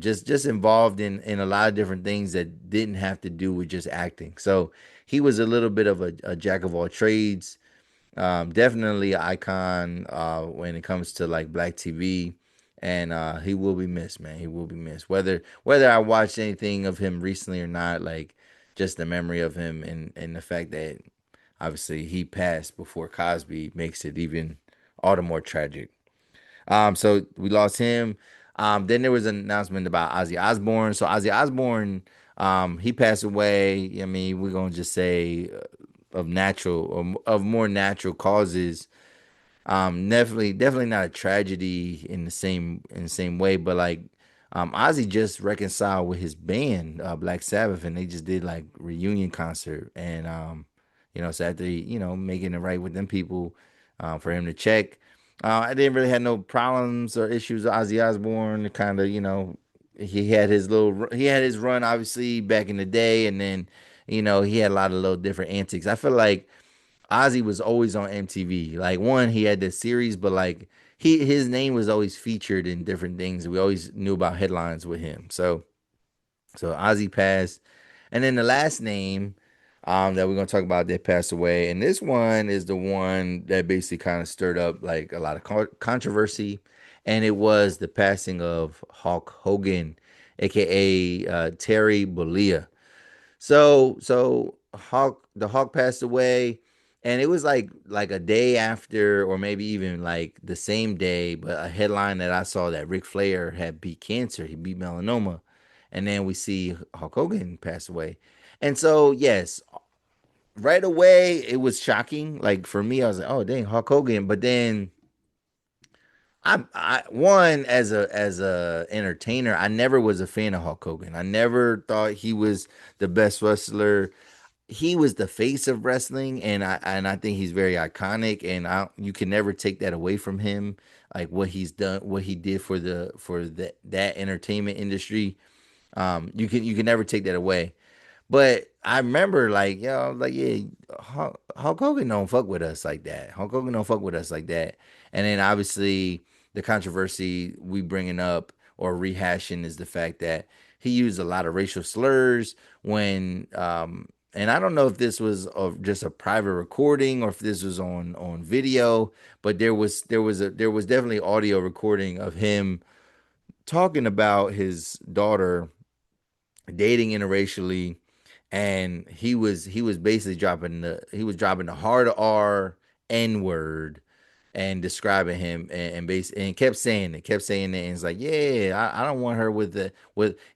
Just involved in a lot of different things that didn't have to do with just acting. So he was a little bit of a jack of all trades. Definitely an icon when it comes to like black TV, and he will be missed, man. He will be missed. Whether I watched anything of him recently or not, like, just the memory of him, and the fact that obviously he passed before Cosby makes it even all the more tragic. So we lost him. Then there was an announcement about Ozzy Osbourne. So Ozzy Osbourne, he passed away. I mean, we're gonna just say of more natural causes. Definitely not a tragedy in the same way, but like, Ozzy just reconciled with his band, Black Sabbath, and they just did like reunion concert, and so after making it right with them people, for him to check, I didn't really have no problems or issues with Ozzy Osbourne. Kind of, he had his run obviously back in the day, and then he had a lot of little different antics. I feel like Ozzy was always on MTV. Like, one, he had this series, but like, his name was always featured in different things. We always knew about headlines with him. So Ozzy passed, and then the last name that we're gonna talk about that passed away, and this one is the one that basically kind of stirred up like a lot of controversy, and it was the passing of Hulk Hogan, aka Terry Bollea. So the Hawk passed away, and it was like a day after, or maybe even like the same day, but a headline that I saw that Ric Flair had beat cancer, he beat melanoma, and then we see Hulk Hogan pass away. And so, yes, right away it was shocking. Like, for me, I was like, oh dang, Hulk Hogan. But then I one, as a entertainer, I never was a fan of Hulk Hogan. I never thought he was the best wrestler. He was the face of wrestling, and I think he's very iconic, and you can never take that away from him. Like, what he's done, what he did for that entertainment industry, you can never take that away. But I remember like, I was like, yeah, Hulk Hogan don't fuck with us like that. Hulk Hogan don't fuck with us like that. And then obviously the controversy we bringing up or rehashing is the fact that he used a lot of racial slurs when and I don't know if this was just a private recording or if this was on video, but there was definitely audio recording of him talking about his daughter dating interracially, and he was basically dropping the hard R N word and describing him and kept saying it, and it's like, yeah, I don't want her with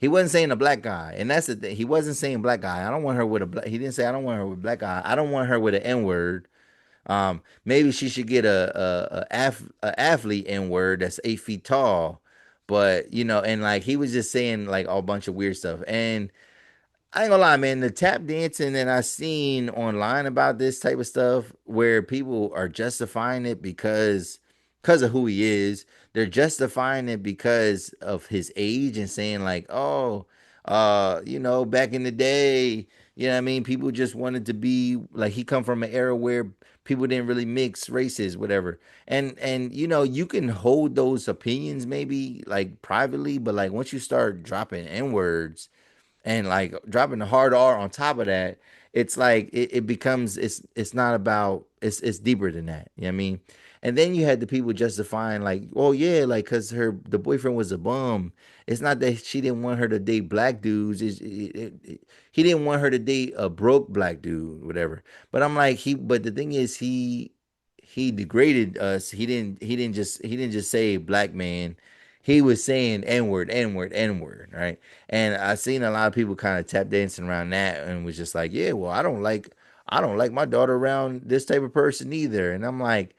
he wasn't saying a black guy, and that's the thing, he wasn't saying black guy. I don't want her with a black, he didn't say I don't want her with a black guy. I don't want her with an N word. Maybe she should get a athlete N word that's 8 feet tall, but and like he was just saying like a bunch of weird stuff. And I ain't gonna lie, man. The tap dancing that I seen online about this type of stuff, where people are justifying it because of who he is. They're justifying it because of his age and saying like, oh, back in the day, what I mean, people just wanted to be like he come from an era where people didn't really mix races, whatever. And you can hold those opinions maybe like privately, but like once you start dropping N words and like dropping the hard R on top of that, it's like it becomes it's not about it's deeper than that. You know what I mean? And then you had the people justifying like, oh yeah, like because the boyfriend was a bum. It's not that she didn't want her to date black dudes. He didn't want her to date a broke black dude, whatever. But I'm like but the thing is he degraded us. He didn't just say black man. He was saying N word, N word, N word, right? And I seen a lot of people kind of tap dancing around that and was just like, yeah, well, I don't like my daughter around this type of person either. And I'm like,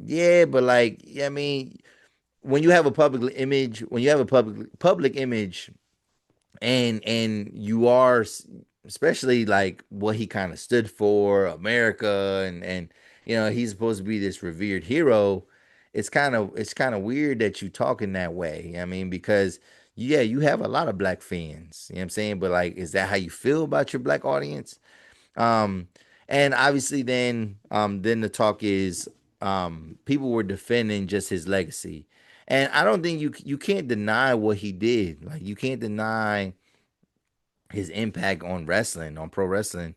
yeah, but like, yeah, I mean, when you have a public image, and you are especially like what he kind of stood for, America, and he's supposed to be this revered hero. It's kind of weird that you talking that way. I mean, because yeah, you have a lot of black fans, you know what I'm saying, but like, is that how you feel about your black audience? um and obviously then the talk is, people were defending just his legacy. And I don't think you can't deny what he did. Like, you can't deny his impact on wrestling, on pro wrestling.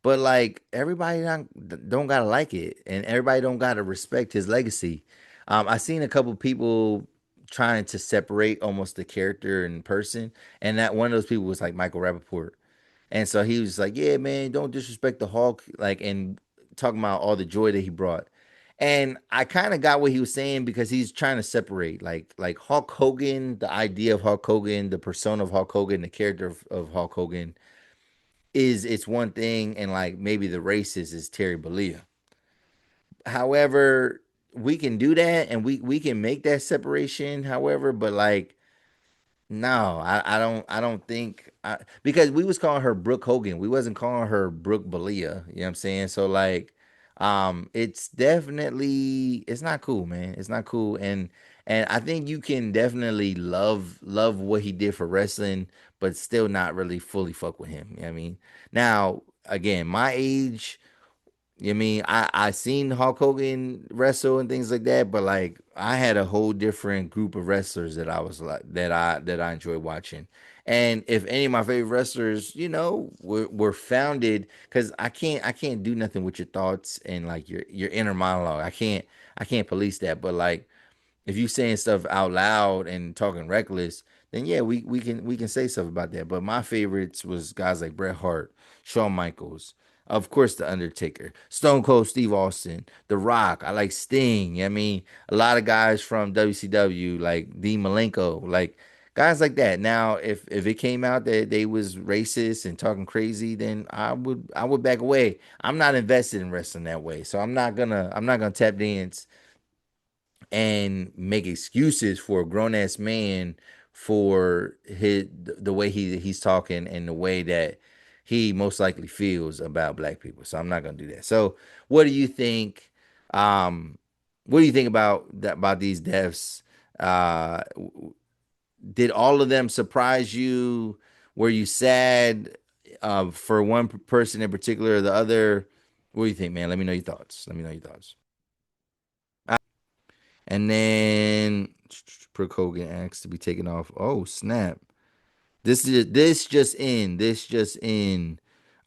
But like, everybody don't gotta like it, and everybody don't gotta respect his legacy. I seen a couple people trying to separate almost the character and person, and that one of those people was like Michael Rappaport. And so he was like, "Yeah, man, don't disrespect the Hulk," like, and talking about all the joy that he brought. And I kind of got what he was saying, because he's trying to separate like Hulk Hogan, the idea of Hulk Hogan, the persona of Hulk Hogan, the character of Hulk Hogan is it's one thing, and like maybe the racist is Terry Bollea. However, we can do that, and we can make that separation. However, but like, no, I don't think because we was calling her Brooke Hogan. We wasn't calling her Brooke Balia. You know what I'm saying? So like, it's definitely, it's not cool, man. It's not cool. And I think you can definitely love what he did for wrestling, but still not really fully fuck with him. You know what I mean? Now, again, my age, you know what I mean, I seen Hulk Hogan wrestle and things like that, but like, I had a whole different group of wrestlers that I was like that I enjoyed watching. And if any of my favorite wrestlers, were founded, because I can't do nothing with your thoughts and like your inner monologue. I can't police that. But like, if you saying stuff out loud and talking reckless, then yeah, we can say stuff about that. But my favorites was guys like Bret Hart, Shawn Michaels, of course, The Undertaker, Stone Cold Steve Austin, The Rock. I like Sting. I mean, a lot of guys from WCW like Dean Malenko, like guys like that. Now, if it came out that they was racist and talking crazy, then I would back away. I'm not invested in wrestling that way, so I'm not gonna tap dance and make excuses for a grown ass man for the way he's talking and the way that he most likely feels about black people. So I'm not gonna do that. So what do you think? Um, what do you think about these deaths? Did all of them surprise you? Were you sad? for one person in particular, the other. What do you think, man? Let me know your thoughts. Let me know your thoughts. And then Brooke Hogan asks to be taken off. Oh snap! This just in.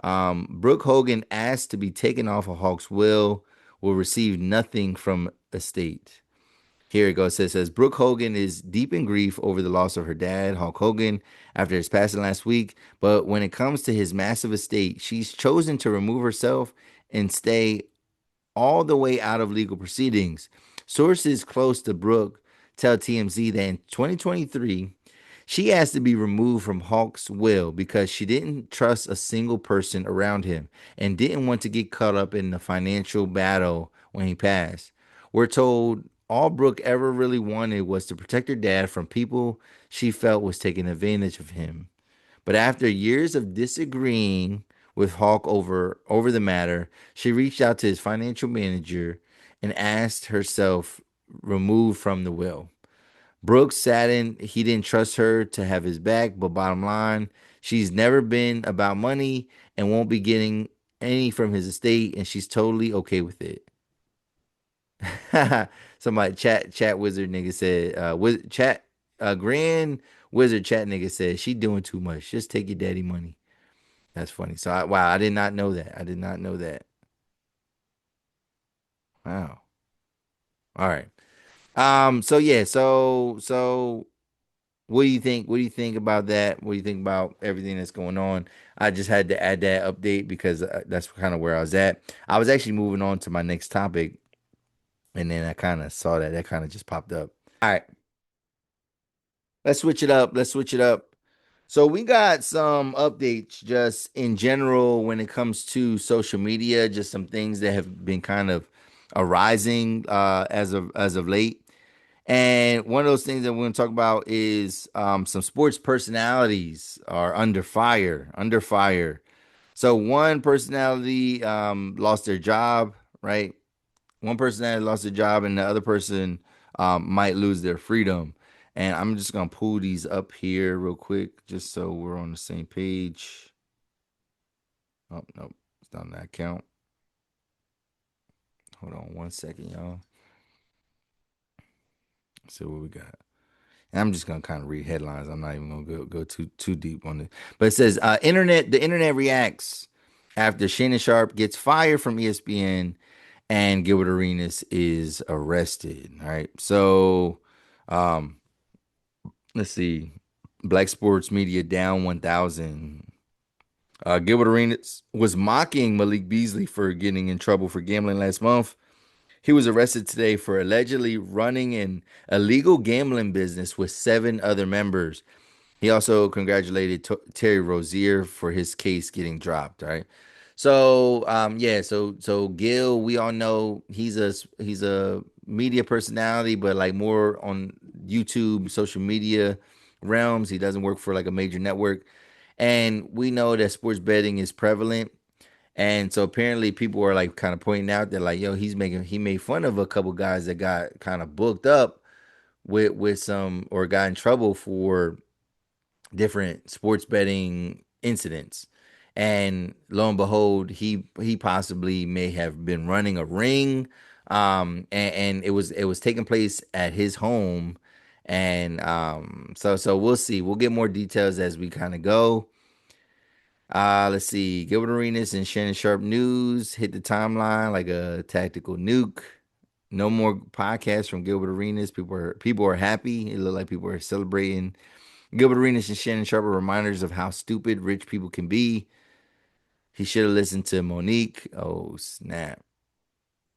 Brooke Hogan asked to be taken off of Hawk's will receive nothing from estate. Here it goes. It says Brooke Hogan is deep in grief over the loss of her dad, Hulk Hogan, after his passing last week. But when it comes to his massive estate, she's chosen to remove herself and stay all the way out of legal proceedings. Sources close to Brooke tell TMZ that in 2023, she asked to be removed from Hawk's will because she didn't trust a single person around him and didn't want to get caught up in the financial battle when he passed. We're told all Brooke ever really wanted was to protect her dad from people she felt was taking advantage of him. But after years of disagreeing with Hawk over the matter, she reached out to his financial manager and asked herself removed from the will. Brooks saddened he didn't trust her to have his back, but bottom line, she's never been about money and won't be getting any from his estate, and she's totally okay with it. Somebody chat wizard nigga said chat grand wizard chat nigga said she doing too much. Just take your daddy money. That's funny. So wow, I did not know that. I did not know that. Wow. All right. So yeah, so what do you think? What do you think about that? What do you think about everything that's going on? I just had to add that update because that's kind of where I was at. I was actually moving on to my next topic, and then I kind of saw that kind of just popped up. All right, let's switch it up. Let's switch it up. So we got some updates just in general when it comes to social media, just some things that have been kind of arising as of late. And one of those things that we're going to talk about is some sports personalities are under fire, under fire. So one personality lost their job, right? One personality lost their job, and the other person might lose their freedom. And I'm just gonna pull these up here real quick, just so we're on the same page. Oh no, it's not on that count. Hold on one second, y'all. Let's see what we got. And I'm just gonna kind of read headlines. I'm not even gonna go too deep on it. But it says the internet reacts after Shannon Sharpe gets fired from ESPN and Gilbert Arenas is arrested. All right. So um let's see. Black sports media down 1,000. Gilbert Arenas was mocking Malik Beasley for getting in trouble for gambling last month. He was arrested today for allegedly running an illegal gambling business with seven other members. He also congratulated Terry Rozier for his case getting dropped. Right. So yeah, so Gil, we all know he's a media personality, but like more on YouTube, social media realms. He doesn't work for like a major network. And we know that sports betting is prevalent. And so apparently people are like kind of pointing out that like, yo, he made fun of a couple guys that got kind of booked up with some or got in trouble for different sports betting incidents. And lo and behold, he possibly may have been running a ring. And it was taking place at his home. And so we'll see. We'll get more details as we kind of go. Let's see. Gilbert Arenas and Shannon Sharpe news hit the timeline like a tactical nuke. No more podcasts from Gilbert Arenas. People are happy. It looked like people are celebrating. Gilbert Arenas and Shannon Sharpe are reminders of how stupid rich people can be. He should have listened to Monique. Oh snap!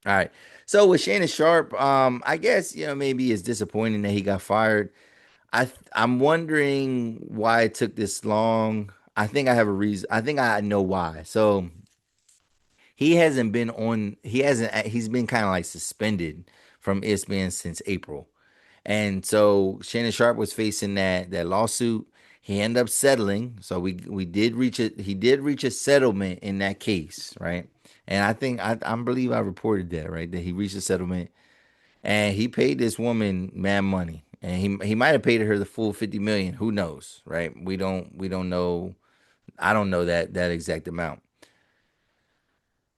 All right. So with Shannon Sharpe, I guess maybe it's disappointing that he got fired. I'm wondering why it took this long. I think I have a reason. I think I know why. So he hasn't been on. He hasn't. He's been kind of like suspended from ESPN since April. And so Shannon Sharpe was facing that lawsuit. He ended up settling. So we did reach it. He did reach a settlement in that case, right? And I think I believe I reported that, right? That he reached a settlement and he paid this woman mad money. And he might have paid her the full 50 million. Who knows, right? We don't know I don't know that exact amount.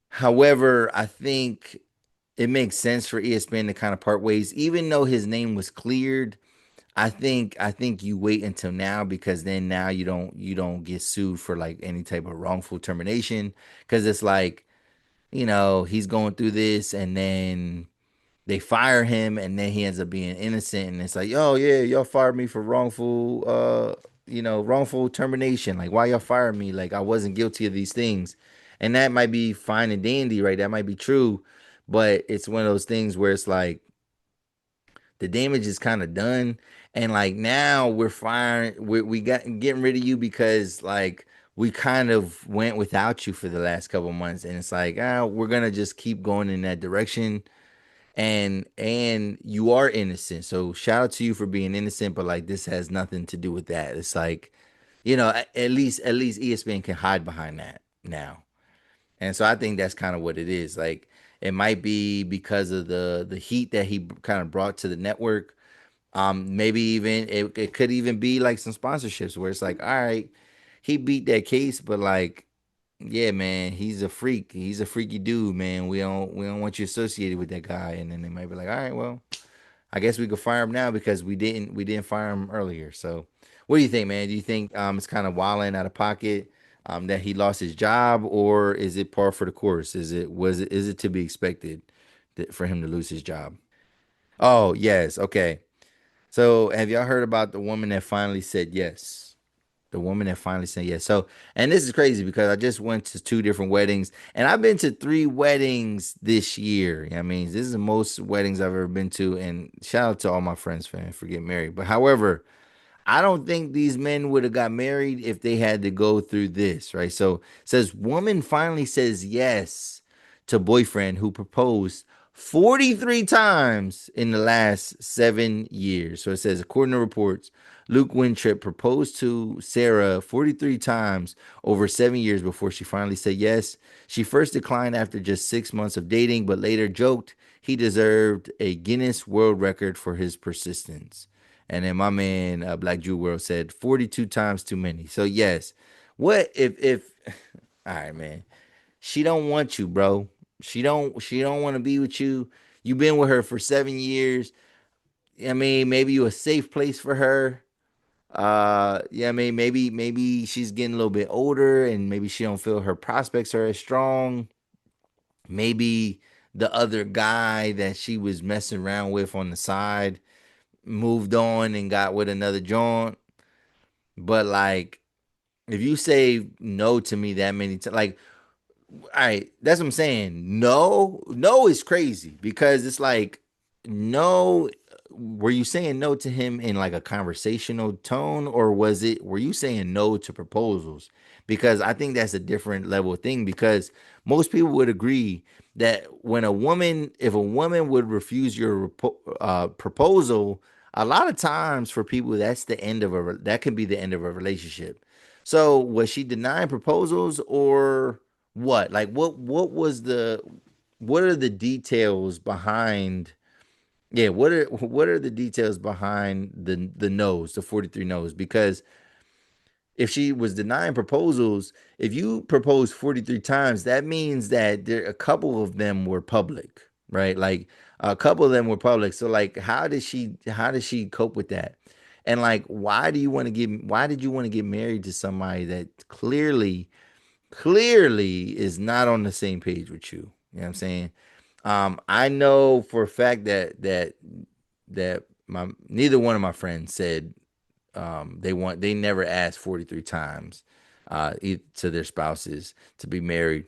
However, I think it makes sense for ESPN to kind of part ways, even though his name was cleared. I think you wait until now because then now you don't get sued for like any type of wrongful termination because it's like he's going through this and then they fire him and then he ends up being innocent and it's like, oh yeah, y'all fired me for wrongful termination. Like, why y'all fired me? Like, I wasn't guilty of these things. And that might be fine and dandy, right? That might be true, but it's one of those things where it's like the damage is kind of done, and like now we're firing, we got getting rid of you because like we kind of went without you for the last couple months, and it's like, we're gonna just keep going in that direction, and you are innocent. So shout out to you for being innocent, but like this has nothing to do with that. It's like, at least ESPN can hide behind that now. And so I think that's kind of what it is. Like it might be because of the heat that he kind of brought to the network. Maybe even it could even be like some sponsorships where it's like, all right, he beat that case, but like, yeah, man, he's a freak. He's a freaky dude, man. We don't want you associated with that guy. And then they might be like, all right, well, I guess we could fire him now because we didn't fire him earlier. So, what do you think, man? Do you think it's kind of wilding out of pocket that he lost his job, or is it par for the course? Is it to be expected for him to lose his job? Oh yes, okay. So, have y'all heard about the woman that finally said yes? The woman that finally said yes. So, and this is crazy because I just went to two different weddings and I've been to three weddings this year. I mean, this is the most weddings I've ever been to. And shout out to all my friends for getting married. But however, I don't think these men would have got married if they had to go through this, right? So it says woman finally says yes to boyfriend who proposed 43 times in the last 7 years. So it says, according to reports, Luke Wintrip proposed to Sarah 43 times over 7 years before she finally said yes. She first declined after just 6 months of dating, but later joked he deserved a Guinness World Record for his persistence. And then my man Black Jew World said 42 times too many. So yes, what if all right, man. She don't want you, bro. She don't want to be with you. You've been with her for 7 years. I mean, maybe you a safe place for her. Yeah, I mean, maybe she's getting a little bit older and maybe she don't feel her prospects are as strong. Maybe the other guy that she was messing around with on the side moved on and got with another joint. But like, if you say no to me that many times, like, all right, that's what I'm saying. No, no is crazy because it's like, no. Were you saying no to him in like a conversational tone, or were you saying no to proposals? Because I think that's a different level of thing. Because most people would agree that if a woman would refuse your proposal, a lot of times for people, that can be the end of a relationship. So was she denying proposals or what? Like what are the details behind what are the details behind the no's, the 43 no's? Because if she was denying proposals, if you proposed 43 times, that means that a couple of them were public, right? Like a couple of them were public. So like how did she cope with that? And like why did you want to get married to somebody that clearly is not on the same page with you? You know what I'm saying? I know for a fact that my neither one of my friends said they never asked 43 times to their spouses to be married.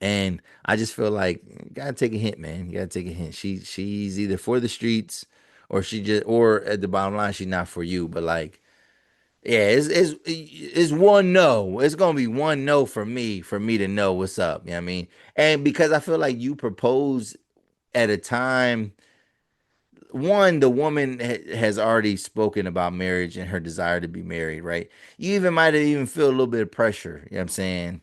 And I just feel like you gotta take a hint, man. You gotta take a hint. She's either for the streets or at the bottom line, she's not for you. But like, yeah, it's one no. It's gonna be one no for me to know what's up. You know what I mean? And because I feel like you propose at a time, one, the woman has already spoken about marriage and her desire to be married, right? You even might have even feel a little bit of pressure, you know what I'm saying?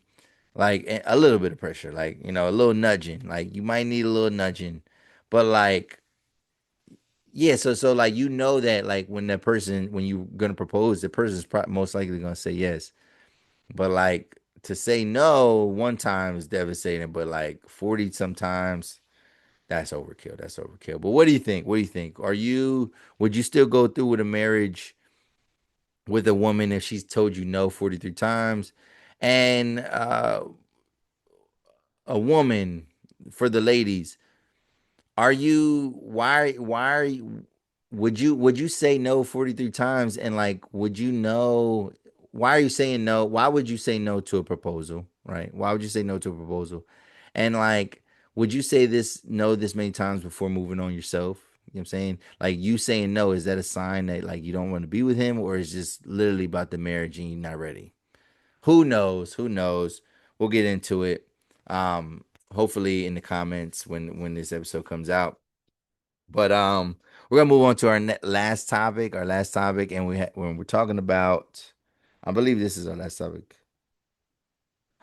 Like a little bit of pressure, like, a little nudging. Like you might need a little nudging. But like, yeah, so like that like when you're gonna propose, the person's most likely gonna say yes. But like to say no one time is devastating, but like 40 sometimes, that's overkill. That's overkill. But what do you think? What do you think? Would you still go through with a marriage with a woman if she's told you no 43 times? And a woman, for the ladies, are you why are you would you say no 43 times, and like would you know why are you saying no? Why would you say no to a proposal, right? Why would you say no to a proposal? And like would you say this no this many times before moving on yourself? You know what I'm saying? Like you saying no, is that a sign that like you don't want to be with him, or is just literally about the marriage and you're not ready? Who knows? Who knows? We'll get into it. Hopefully in the comments when this episode comes out. But we're gonna move on to our last topic. Our last topic, and when we're talking about, I believe this is our last topic.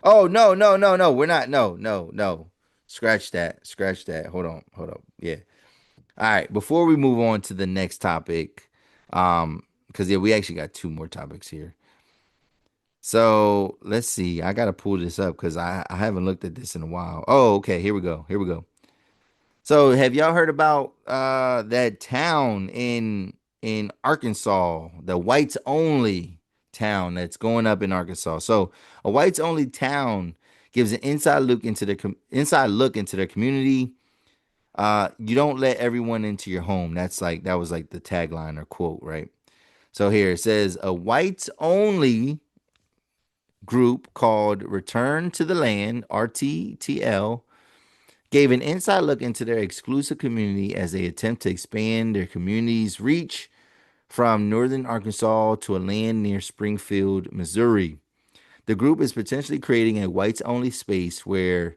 Oh no, no, no, no, we're not. No, no, no. Scratch that. Scratch that. Hold on. Hold up. Yeah. All right. Before we move on to the next topic, because yeah, we actually got two more topics here. So let's see. I gotta pull this up because I haven't looked at this in a while. Oh, okay. Here we go. Here we go. So have y'all heard about that town in Arkansas, the whites only town that's going up in Arkansas? So a whites only town gives an inside look into their community. You don't let everyone into your home. That was like the tagline or quote, right? So here it says a whites only group called Return to the Land, RTTL, gave an inside look into their exclusive community as they attempt to expand their community's reach from northern Arkansas to a land near Springfield, Missouri. The group is potentially creating a whites only space where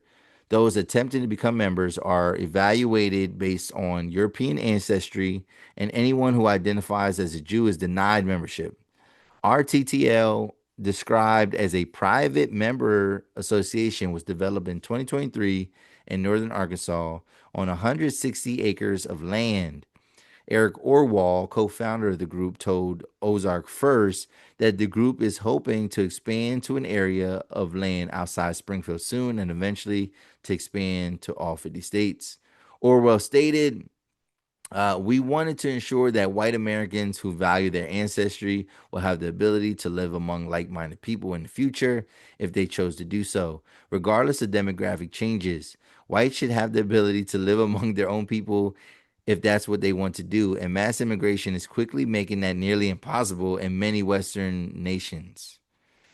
those attempting to become members are evaluated based on European ancestry, and anyone who identifies as a Jew is denied membership. RTTL, described as a private member association, was developed in 2023 in northern Arkansas on 160 acres of land. Eric Orwell, co founder of the group, told Ozark First that the group is hoping to expand to an area of land outside Springfield soon and eventually to expand to all 50 states. Orwell stated, we wanted to ensure that white Americans who value their ancestry will have the ability to live among like minded people in the future if they chose to do so. Regardless of demographic changes, whites should have the ability to live among their own people if that's what they want to do. And mass immigration is quickly making that nearly impossible in many Western nations.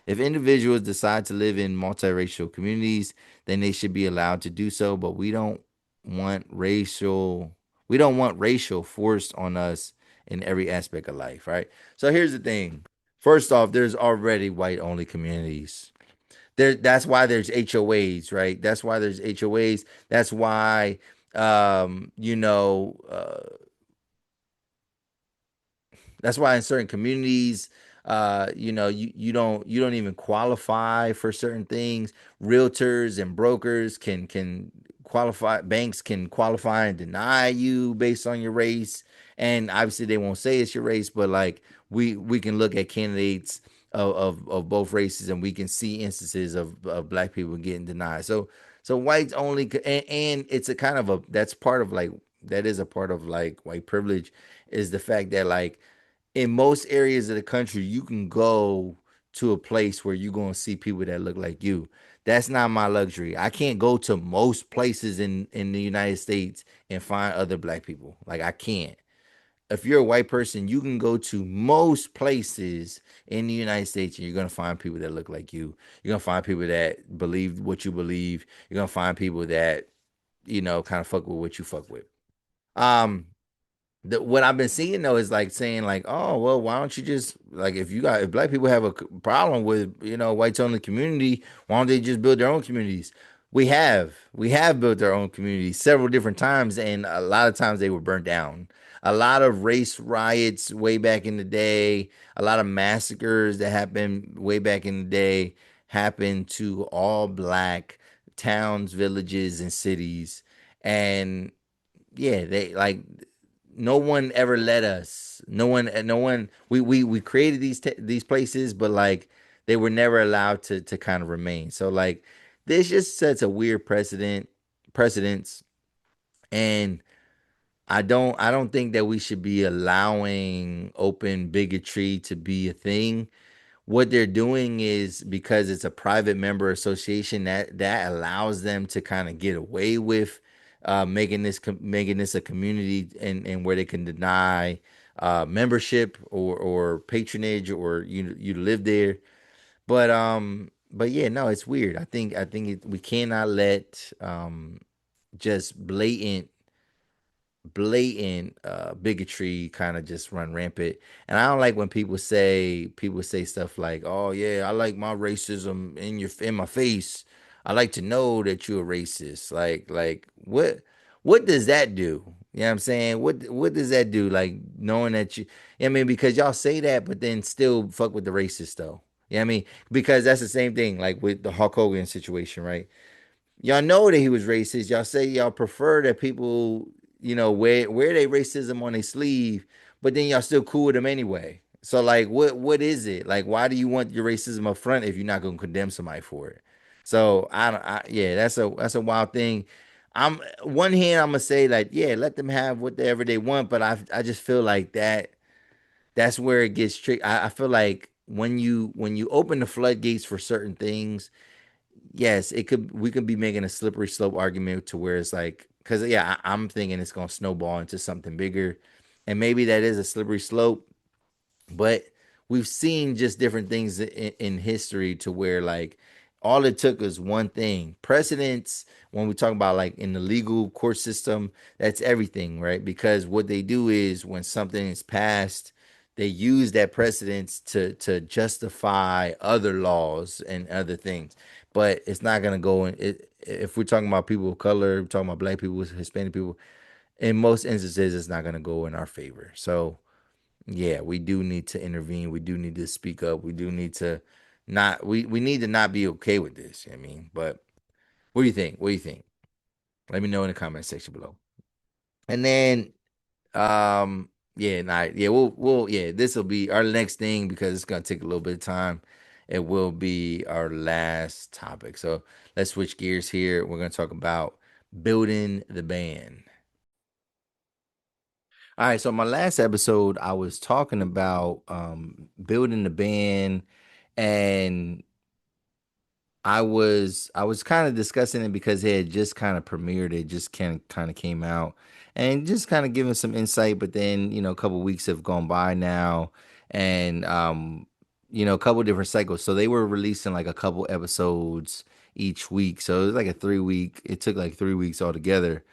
If individuals decide to live in multiracial communities, then they should be allowed to do so, but want racial we don't want racial forced on us in every aspect of life, right? So here's the thing. First off, there's already white only communities. That's why there's HOAs, right? That's why there's HOAs. That's why um, you know, uh that's why in certain communities, you don't even qualify for certain things. Realtors and brokers can qualify. Banks can qualify and deny you based on your race. And obviously, they won't say it's your race, but like we can look at candidates of both races, and we can see instances of black people getting denied. So whites only, and it's a kind of a that's part of like that is a part of like white privilege is the fact that like in most areas of the country, you can go to a place where you're going to see people that look like you. That's not my luxury. I can't go to most places in the United States and find other black people. Like I can't. If you're a white person, you can go to most places in the United States and you're going to find people that look like you. You're going to find people that believe what you believe. You're going to find people that, kind of fuck with what you fuck with. Um, what I've been seeing though is like saying like, oh well, why don't you just like if black people have a problem with whites only community, why don't they just build their own communities? We have built our own communities several different times, and a lot of times they were burnt down. A lot of race riots way back in the day, a lot of massacres that happened way back in the day happened to all black towns, villages, and cities, and yeah, they like no one ever let us. No one. We created these places, but like they were never allowed to kind of remain. So like this just sets a weird precedence, and I don't think that we should be allowing open bigotry to be a thing. What they're doing is because it's a private member association that allows them to kind of get away with making this a community, and where they can deny membership or patronage, or you live there. But yeah, no, it's weird. We cannot let just blatant bigotry kind of just run rampant. And I don't like when people say stuff like, "Oh yeah, I like my racism in my face. I like to know that you're a racist." Like what does that do? You know what I'm saying? What does that do? Like knowing that you I mean, because y'all say that, but then still fuck with the racist though. You know what I mean? Because that's the same thing like with the Hulk Hogan situation, right? Y'all know that he was racist. Y'all say y'all prefer that people, wear their racism on their sleeve, but then y'all still cool with them anyway. So like, what is it? Like, why do you want your racism up front if you're not gonna condemn somebody for it? So yeah, that's a wild thing. I'm one hand, I'm gonna say like, yeah, let them have whatever they want, but I just feel like that's where it gets tricky. I feel like when you open the floodgates for certain things, yes, we could be making a slippery slope argument to where it's like, because yeah, I'm thinking it's gonna snowball into something bigger, and maybe that is a slippery slope. But we've seen just different things in history to where like all it took was one thing. Precedents, when we talk about like in the legal court system, that's everything, right? Because what they do is when something is passed, they use that precedence to justify other laws and other things. But it's not gonna go in it. If we're talking about people of color, we're talking about black people, Hispanic people, in most instances, it's not gonna go in our favor. So yeah, we do need to intervene. We do need to speak up. We do need to not we need to not be okay with this. I mean, but what do you think? What do you think? Let me know in the comment section below. And then yeah, yeah, yeah, this will be our next thing because it's gonna take a little bit of time. It will be our last topic. So let's switch gears here. We're gonna talk about building the band. All right, so my last episode, I was talking about building the band, and I was kind of discussing it because it had just kind of premiered. It just kind of came out, and just kind of giving some insight. But then a couple weeks have gone by now, and a couple different cycles. So they were releasing like a couple episodes each week. So it was like a 3 week. It took like 3 weeks altogether,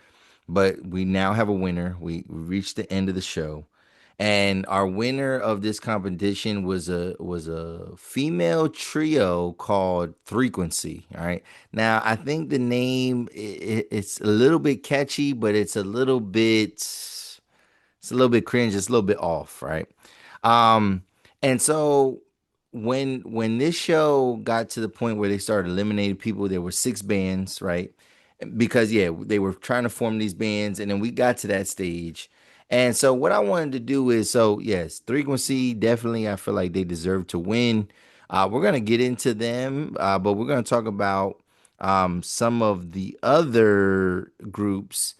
but we now have a winner. We reached the end of the show, and our winner of this competition was a female trio called Frequency. All right, now I think the name it's a little bit catchy, but it's a little bit cringe. It's a little bit off, right? Um, and so when this show got to the point where they started eliminating people, there were six bands, right? Because yeah, they were trying to form these bands, and then we got to that stage. And so what I wanted to do is, so yes, Frequency definitely, I feel like they deserve to win. We're gonna get into them, but we're gonna talk about some of the other groups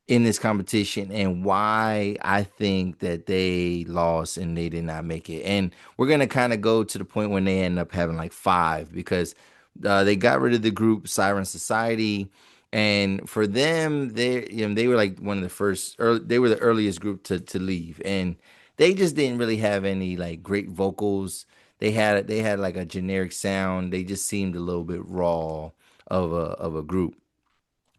in this competition and why I think that they lost and they did not make it. And we're gonna kind of go to the point when they end up having like five because they got rid of the group Siren Society, and for them, they were like one of the first. They were the earliest group to leave, and they just didn't really have any like great vocals. They had like a generic sound. They just seemed a little bit raw of a group.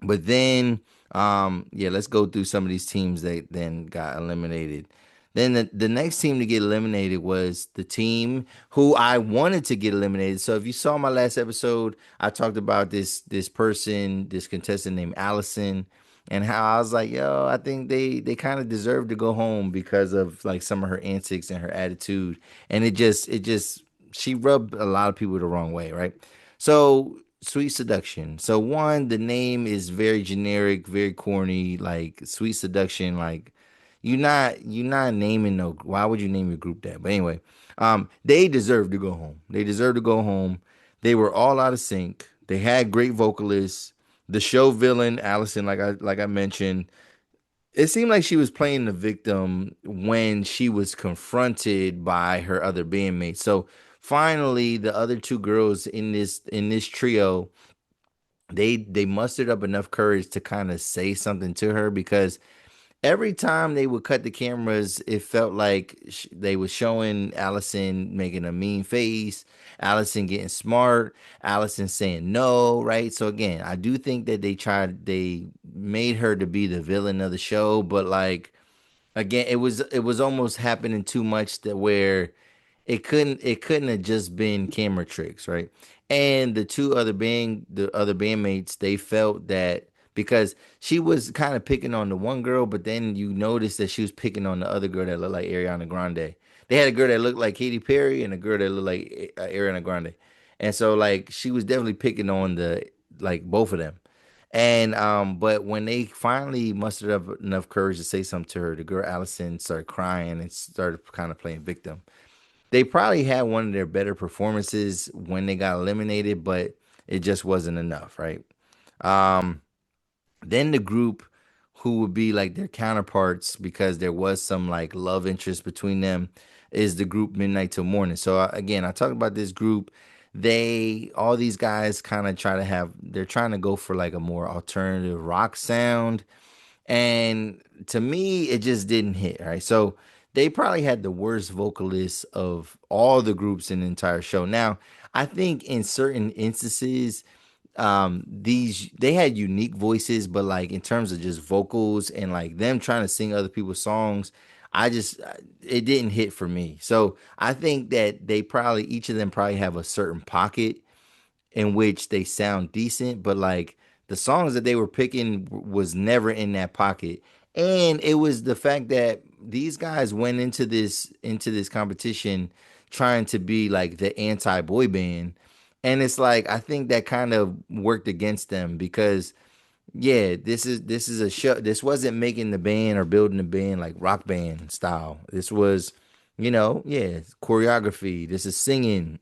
But then, yeah, let's go through some of these teams that then got eliminated. Then the next team to get eliminated was the team who I wanted to get eliminated. So if you saw my last episode, I talked about this contestant named Allison, and how I was like, yo, I think they kind of deserve to go home because of like some of her antics and her attitude. And it just she rubbed a lot of people the wrong way, right? So Sweet Seduction. So one, the name is very generic, very corny, like Sweet Seduction. Like you're not naming no. Why would you name your group that? But anyway, They deserve to go home. They deserve to go home. They were all out of sync. They had great vocalists. The show villain, Allison, like I mentioned, it seemed like she was playing the victim when she was confronted by her other bandmates. So finally, the other two girls in this trio, they mustered up enough courage to kind of say something to her because every time they would cut the cameras, it felt like they were showing Allison making a mean face, Allison getting smart, Allison saying no, right? So again, I do think that they made her to be the villain of the show, but like again, it was almost happening too much that where it couldn't have just been camera tricks, right? And the other bandmates, they felt that because she was kind of picking on the one girl, but then you noticed that she was picking on the other girl that looked like Ariana Grande. They had a girl that looked like Katy Perry and a girl that looked like Ariana Grande, and so like she was definitely picking on the like both of them. And but when they finally mustered up enough courage to say something to her, the girl Allison started crying and started kind of playing victim. They probably had one of their better performances when they got eliminated, but it just wasn't enough, right? Um, then the group who would be like their counterparts because there was some like love interest between them is the group Midnight Till Morning. So again, I talk about this group. They all these guys kind of they're trying to go for like a more alternative rock sound, and to me, it just didn't hit, right? So they probably had the worst vocalists of all the groups in the entire show. Now, I think in certain instances, these they had unique voices, but like in terms of just vocals and like them trying to sing other people's songs, it didn't hit for me. So I think that they probably each of them probably have a certain pocket in which they sound decent, but like the songs that they were picking was never in that pocket. And it was the fact that these guys went into this competition trying to be like the anti boy band. And it's like I think that kind of worked against them because yeah, this is a show. This wasn't making the band or building the band like rock band style. This was, yeah, choreography. This is singing.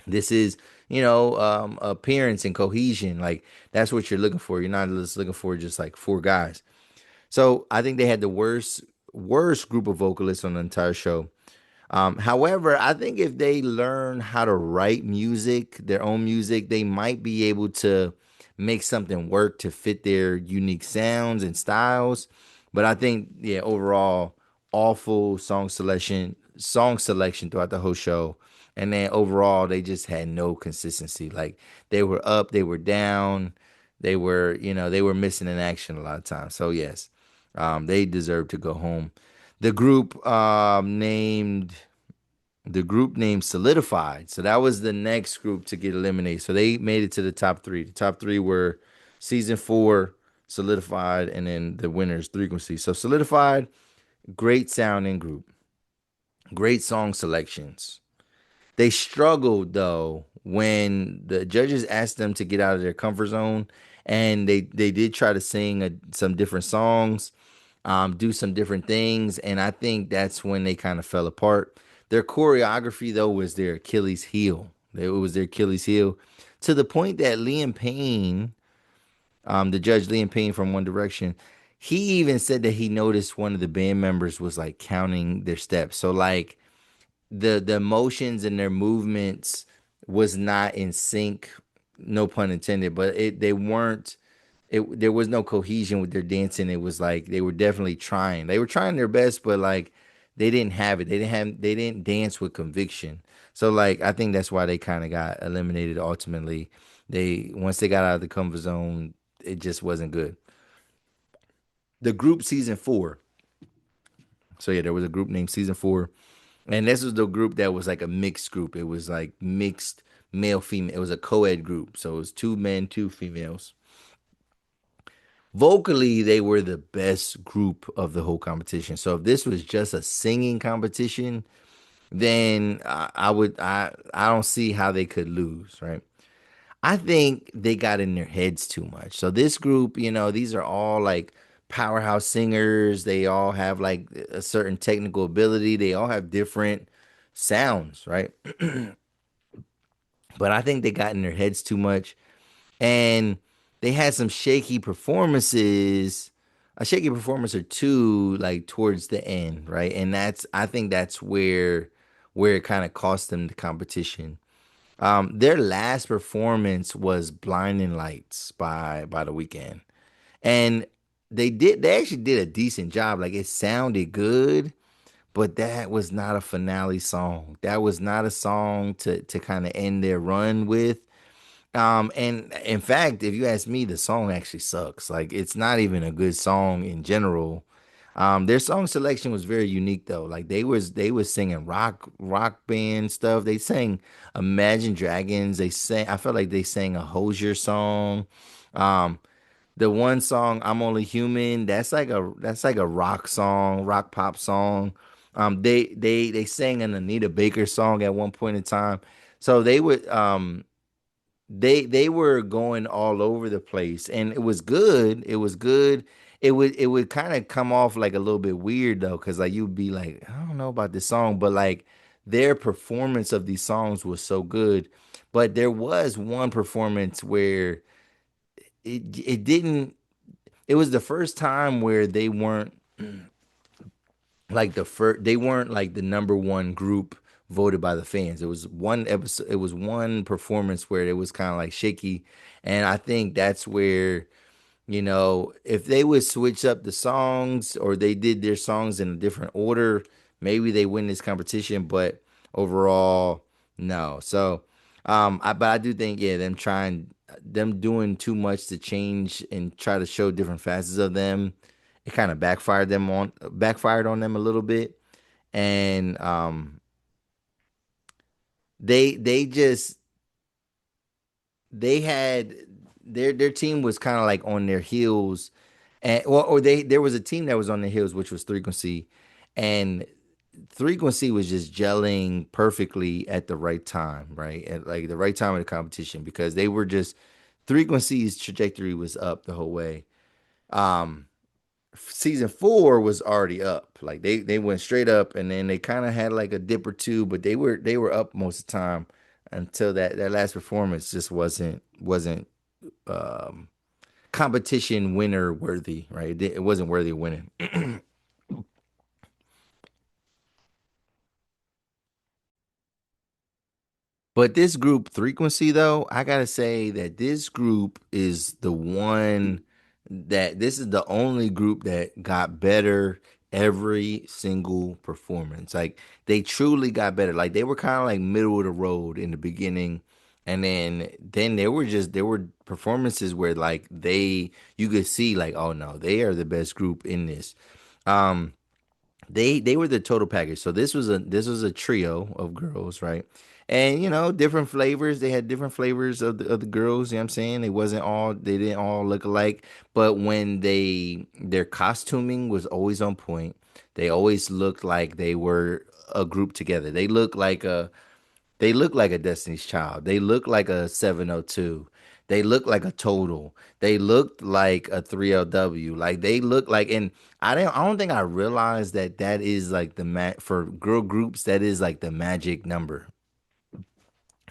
This is, appearance and cohesion. Like that's what you're looking for. You're not just looking for just like four guys. So I think they had the worst group of vocalists on the entire show. However, I think if they learn how to write music, their own music, they might be able to make something work to fit their unique sounds and styles. But I think, yeah, overall, awful song selection throughout the whole show. And then overall, they just had no consistency. Like they were up, they were down, they were missing in action a lot of times. So yes, they deserve to go home. The group named Solidified. So that was the next group to get eliminated. So they made it to the top three. The top three were season four, Solidified, and then the winners, Frequency. So Solidified, great sounding group, great song selections. They struggled though when the judges asked them to get out of their comfort zone, and they did try to sing some different songs, do some different things, and I think that's when they kind of fell apart. Their choreography though was their Achilles heel. It was their Achilles heel to the point that Liam Payne, the judge Liam Payne from One Direction, he even said that he noticed one of the band members was like counting their steps. So like the motions and their movements was not in sync, no pun intended, but they weren't there was no cohesion with their dancing. It was like they were definitely trying. They were trying their best, but like they didn't have it. They didn't dance with conviction. So like I think that's why they kind of got eliminated ultimately. They once they got out of the comfort zone, it just wasn't good. The group season four. So yeah, there was a group named season four. And this was the group that was like a mixed group. It was like mixed male female. It was a co-ed group. So it was two men, two females. Vocally, they were the best group of the whole competition. So if this was just a singing competition, then I don't see how they could lose, right? I think they got in their heads too much. So this group, these are all like powerhouse singers. They all have like a certain technical ability. They all have different sounds, right? But I think they got in their heads too much, and they had some shaky performances, a shaky performance or two, like towards the end, right? And that's I think that's where it kind of cost them the competition. Their last performance was "Blinding Lights" by The Weeknd, and they actually did a decent job. Like it sounded good, but that was not a finale song. That was not a song to kind of end their run with. And in fact, if you ask me, the song actually sucks. Like it's not even a good song in general. Their song selection was very unique though. Like they was singing rock band stuff. They sang Imagine Dragons. They sang I felt like they sang a Hozier song. Um, the one song I'm Only Human, that's like a rock song, rock pop song. They sang an Anita Baker song at one point in time. So they were going all over the place, and it was good. It was good. It would kind of come off like a little bit weird though, because like you'd be like, I don't know about this song, but like their performance of these songs was so good. But there was one performance where it didn't. It was the first time where they weren't like the first. They weren't like the number one group voted by the fans. It was one episode. It was one performance where it was kind of like shaky, and I think that's where if they would switch up the songs or they did their songs in a different order, maybe they win this competition. But overall, no. So, but I do think, yeah, them doing too much to change and try to show different facets of them, it kind of backfired on them a little bit, and they just they had their team was kind of like on their heels, and well, or there was a team that was on their heels, which was Frequency, and Frequency was just gelling perfectly at the right time, right? At like the right time of the competition because they were just Frequency's trajectory was up the whole way. Um, season four was already up. Like they went straight up, and then they kind of had like a dip or two, but they were up most of the time until that last performance just wasn't um competition winner worthy, right? It wasn't worthy of winning. But this group Frequency, though, I gotta say that this group is the one that this is the only group that got better every single performance. Like they truly got better. Like they were kind of like middle of the road in the beginning, and then there were performances where like you could see like, oh no, they are the best group in this. Um, they were the total package. So this was a trio of girls, right? And different flavors. They had different flavors of the girls, you know what I'm saying? They didn't all look alike, but when their costuming was always on point. They always looked like they were a group together. They look like a Destiny's Child. They look like a 702. They look like a Total. They looked like a 3LW. Like they look like, and I don't think I realized that is like for girl groups, that is like the magic number.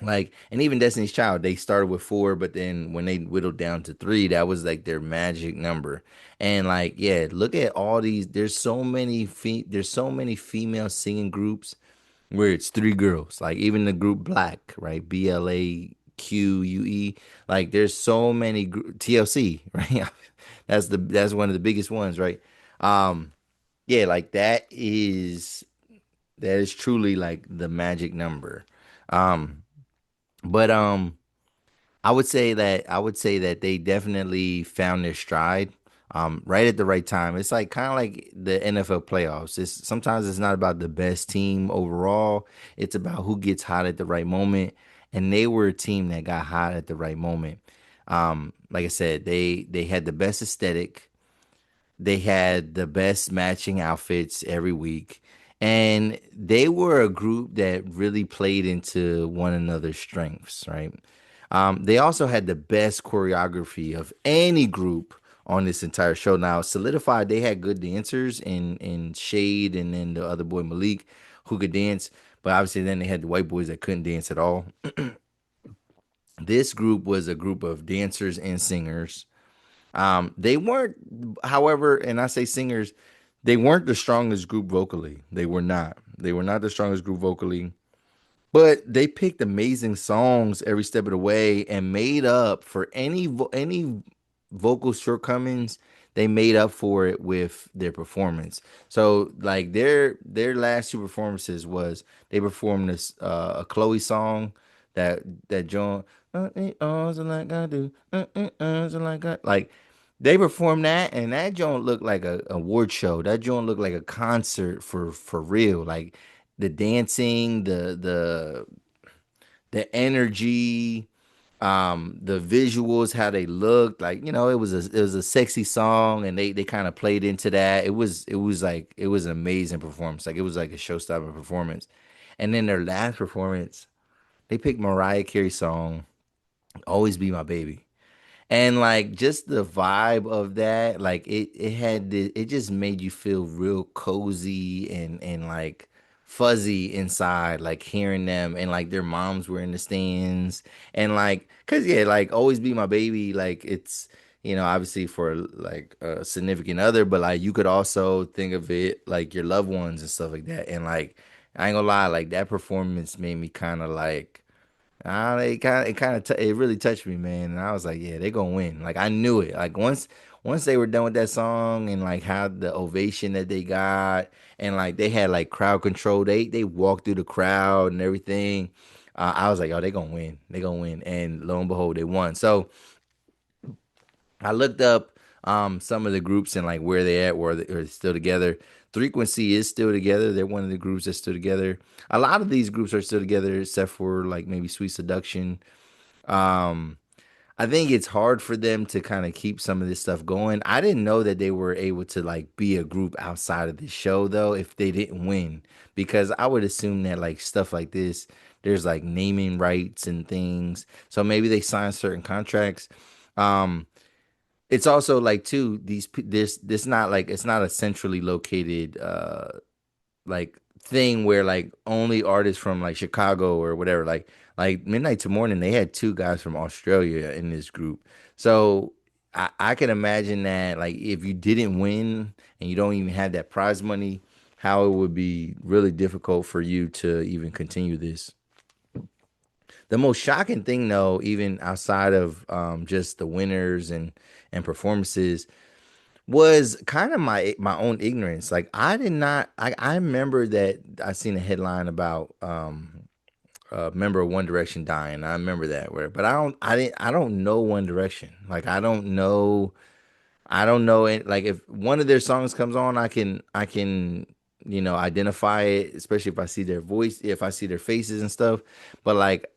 Like, and even Destiny's Child, they started with four, but then when they whittled down to three, that was like their magic number. And like, yeah, look at all these. There's so many female singing groups where it's three girls. Like even the group Black, right? BLAQUE. Like there's so many TLC, right? That's one of the biggest ones, right? Um, yeah, like that is truly like the magic number. Um, but I would say that they definitely found their stride right at the right time. It's like kind of like the NFL playoffs. Sometimes it's not about the best team overall. It's about who gets hot at the right moment. And they were a team that got hot at the right moment. Like I said, they had the best aesthetic. They had the best matching outfits every week. And they were a group that really played into one another's strengths, right? They also had the best choreography of any group on this entire show. Now, Solidified, they had good dancers in Shade and then the other boy Malik who could dance, but obviously then they had the white boys that couldn't dance at all. This group was a group of dancers and singers. They weren't, however, and I say singers, they weren't the strongest group vocally. They were not. They were not the strongest group vocally. But they picked amazing songs every step of the way and made up for any vocal shortcomings. They made up for it with their performance. So like their last two performances was they performed this a Chloe song that John like I do like I like they performed that, and that joint looked like a award show. That joint looked like a concert for real. Like the dancing, the energy, the visuals, how they looked. Like, it was a sexy song, and they kind of played into that. It was an amazing performance. Like it was like a showstopper performance. And then their last performance, they picked Mariah Carey song, "Always Be My Baby." And like just the vibe of that, like it just made you feel real cozy and like fuzzy inside, like hearing them, and like their moms were in the stands, and like cause yeah, like Always Be My Baby, like it's obviously for like a significant other, but like you could also think of it like your loved ones and stuff like that. And like I ain't gonna lie, like that performance made me kind of like it really touched me, man. And I was like, yeah, they gonna win. Like I knew it. Like once they were done with that song and like how the ovation that they got, and like they had like crowd control. They walked through the crowd and everything. I was like, oh, they gonna win. They gonna win. And lo and behold, they won. So I looked up some of the groups and like where they at, where they're still together. Frequency is still together. They're one of the groups that's still together. A lot of these groups are still together, except for like maybe Sweet Seduction. Um, I think it's hard for them to kind of keep some of this stuff going. I didn't know that they were able to like be a group outside of the show though, if they didn't win, because I would assume that like stuff like this, there's like naming rights and things. So maybe they signed certain contracts. Um, it's also like too this not like it's not a centrally located like thing where like only artists from like Chicago or whatever, like Midnight to Morning, they had two guys from Australia in this group. So I can imagine that like if you didn't win and you don't even have that prize money, how it would be really difficult for you to even continue this. The most shocking thing though, even outside of just the winners and performances, was kind of my own ignorance. Like I did not I remember that I seen a headline about a member of One Direction dying. I remember that where but I don't know One Direction. Like I don't know it. Like if one of their songs comes on, I can identify it, especially if I see their voice, if I see their faces and stuff. But like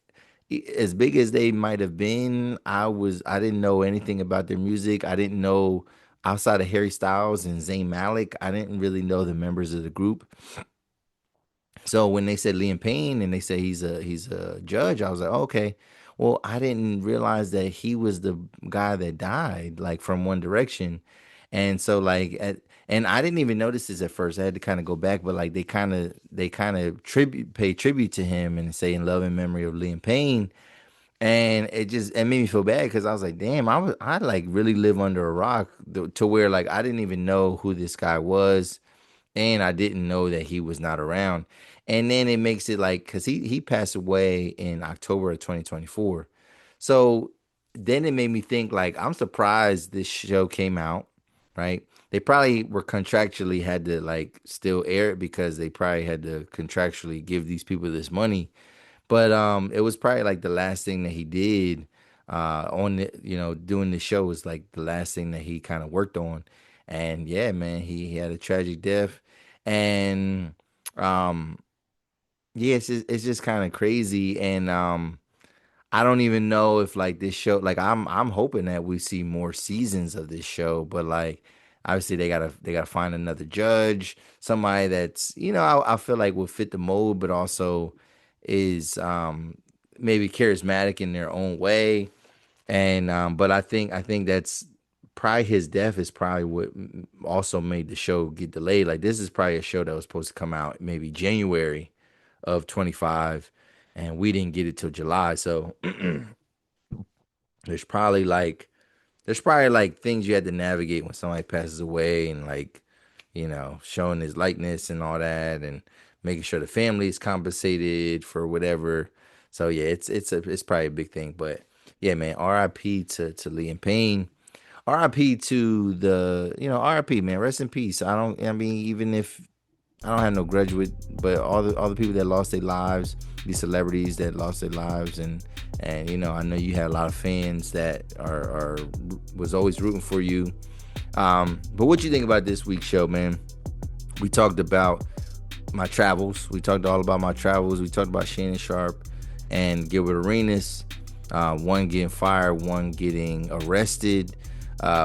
as big as they might have been, I didn't know anything about their music. I didn't know outside of Harry Styles and Zayn Malik, I didn't really know the members of the group. So when they said Liam Payne and they say he's a judge, I was like, oh, okay. Well, I didn't realize that he was the guy that died, like from One Direction. And so and I didn't even notice this at first. I had to kind of go back, but like they kind of pay tribute to him and say in love and memory of Liam Payne. And it made me feel bad because I was like, damn, I like really live under a rock to where like I didn't even know who this guy was, and I didn't know that he was not around. And then it makes it like because he passed away in October of 2024. So then it made me think like I'm surprised this show came out, right? They probably were contractually had to like still air it because they probably had to contractually give these people this money. But it was probably like the last thing that he did on the, doing the show was like the last thing that he kind of worked on. And yeah, man, he had a tragic death. And um yeah, it's just kind of crazy. And I don't even know if like this show, like I'm hoping that we see more seasons of this show, but like obviously they gotta find another judge, somebody that's I feel like will fit the mold, but also is maybe charismatic in their own way. And but I think that's probably his death is probably what also made the show get delayed. Like this is probably a show that was supposed to come out maybe January of 25, and we didn't get it till July. So there's probably like things you had to navigate when somebody passes away, and like, showing his likeness and all that, and making sure the family is compensated for whatever. So yeah, it's probably a big thing. But yeah, man, R.I.P. to Liam Payne. R.I.P. to R.I.P. man, rest in peace. I mean, even if I don't have no grudge with, but all the people that lost their lives, these celebrities that lost their lives, and I know you had a lot of fans that are was always rooting for you. But what you think about this week's show, man? We talked about my travels. We talked all about my travels. We talked about Shannon Sharpe and Gilbert Arenas. One getting fired, one getting arrested.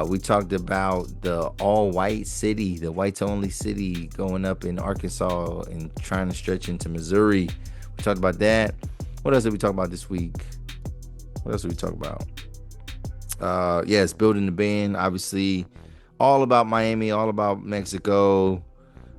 We talked about the all-white city, the whites-only city going up in Arkansas and trying to stretch into Missouri. We talked about that. What else did we talk about this week? What else did we talk about? Yes, building the band. Obviously, all about Miami, all about Mexico.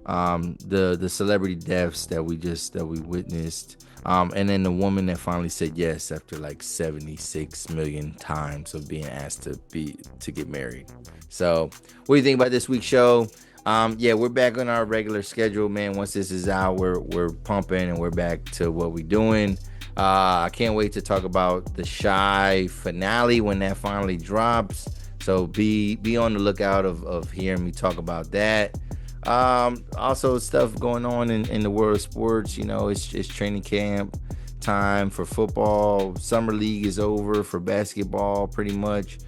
The celebrity deaths that we witnessed. And then the woman that finally said yes after like 76 million times of being asked to get married. So what do you think about this week's show? Yeah, we're back on our regular schedule, man. Once this is out, we're pumping and we're back to what we're doing. I can't wait to talk about the Shy finale when that finally drops. So be on the lookout of hearing me talk about that. Also stuff going on in the world of sports. It's training camp time for football. Summer league is over for basketball pretty much.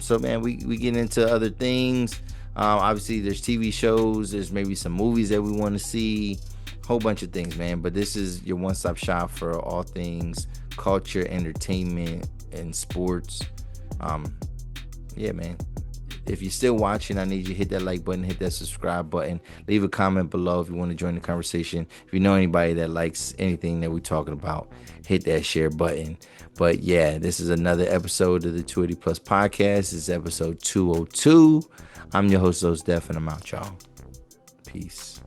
So man, we get into other things. Obviously there's TV shows, there's maybe some movies that we want to see, whole bunch of things, man. But this is your one-stop shop for all things culture, entertainment, and sports. Yeah, man. If you're still watching, I need you to hit that like button, hit that subscribe button, leave a comment below if you want to join the conversation. If you know anybody that likes anything that we're talking about, hit that share button. But yeah, this is another episode of the 280 Plus podcast. This is episode 202. I'm your host, Def, and I'm out, y'all. Peace.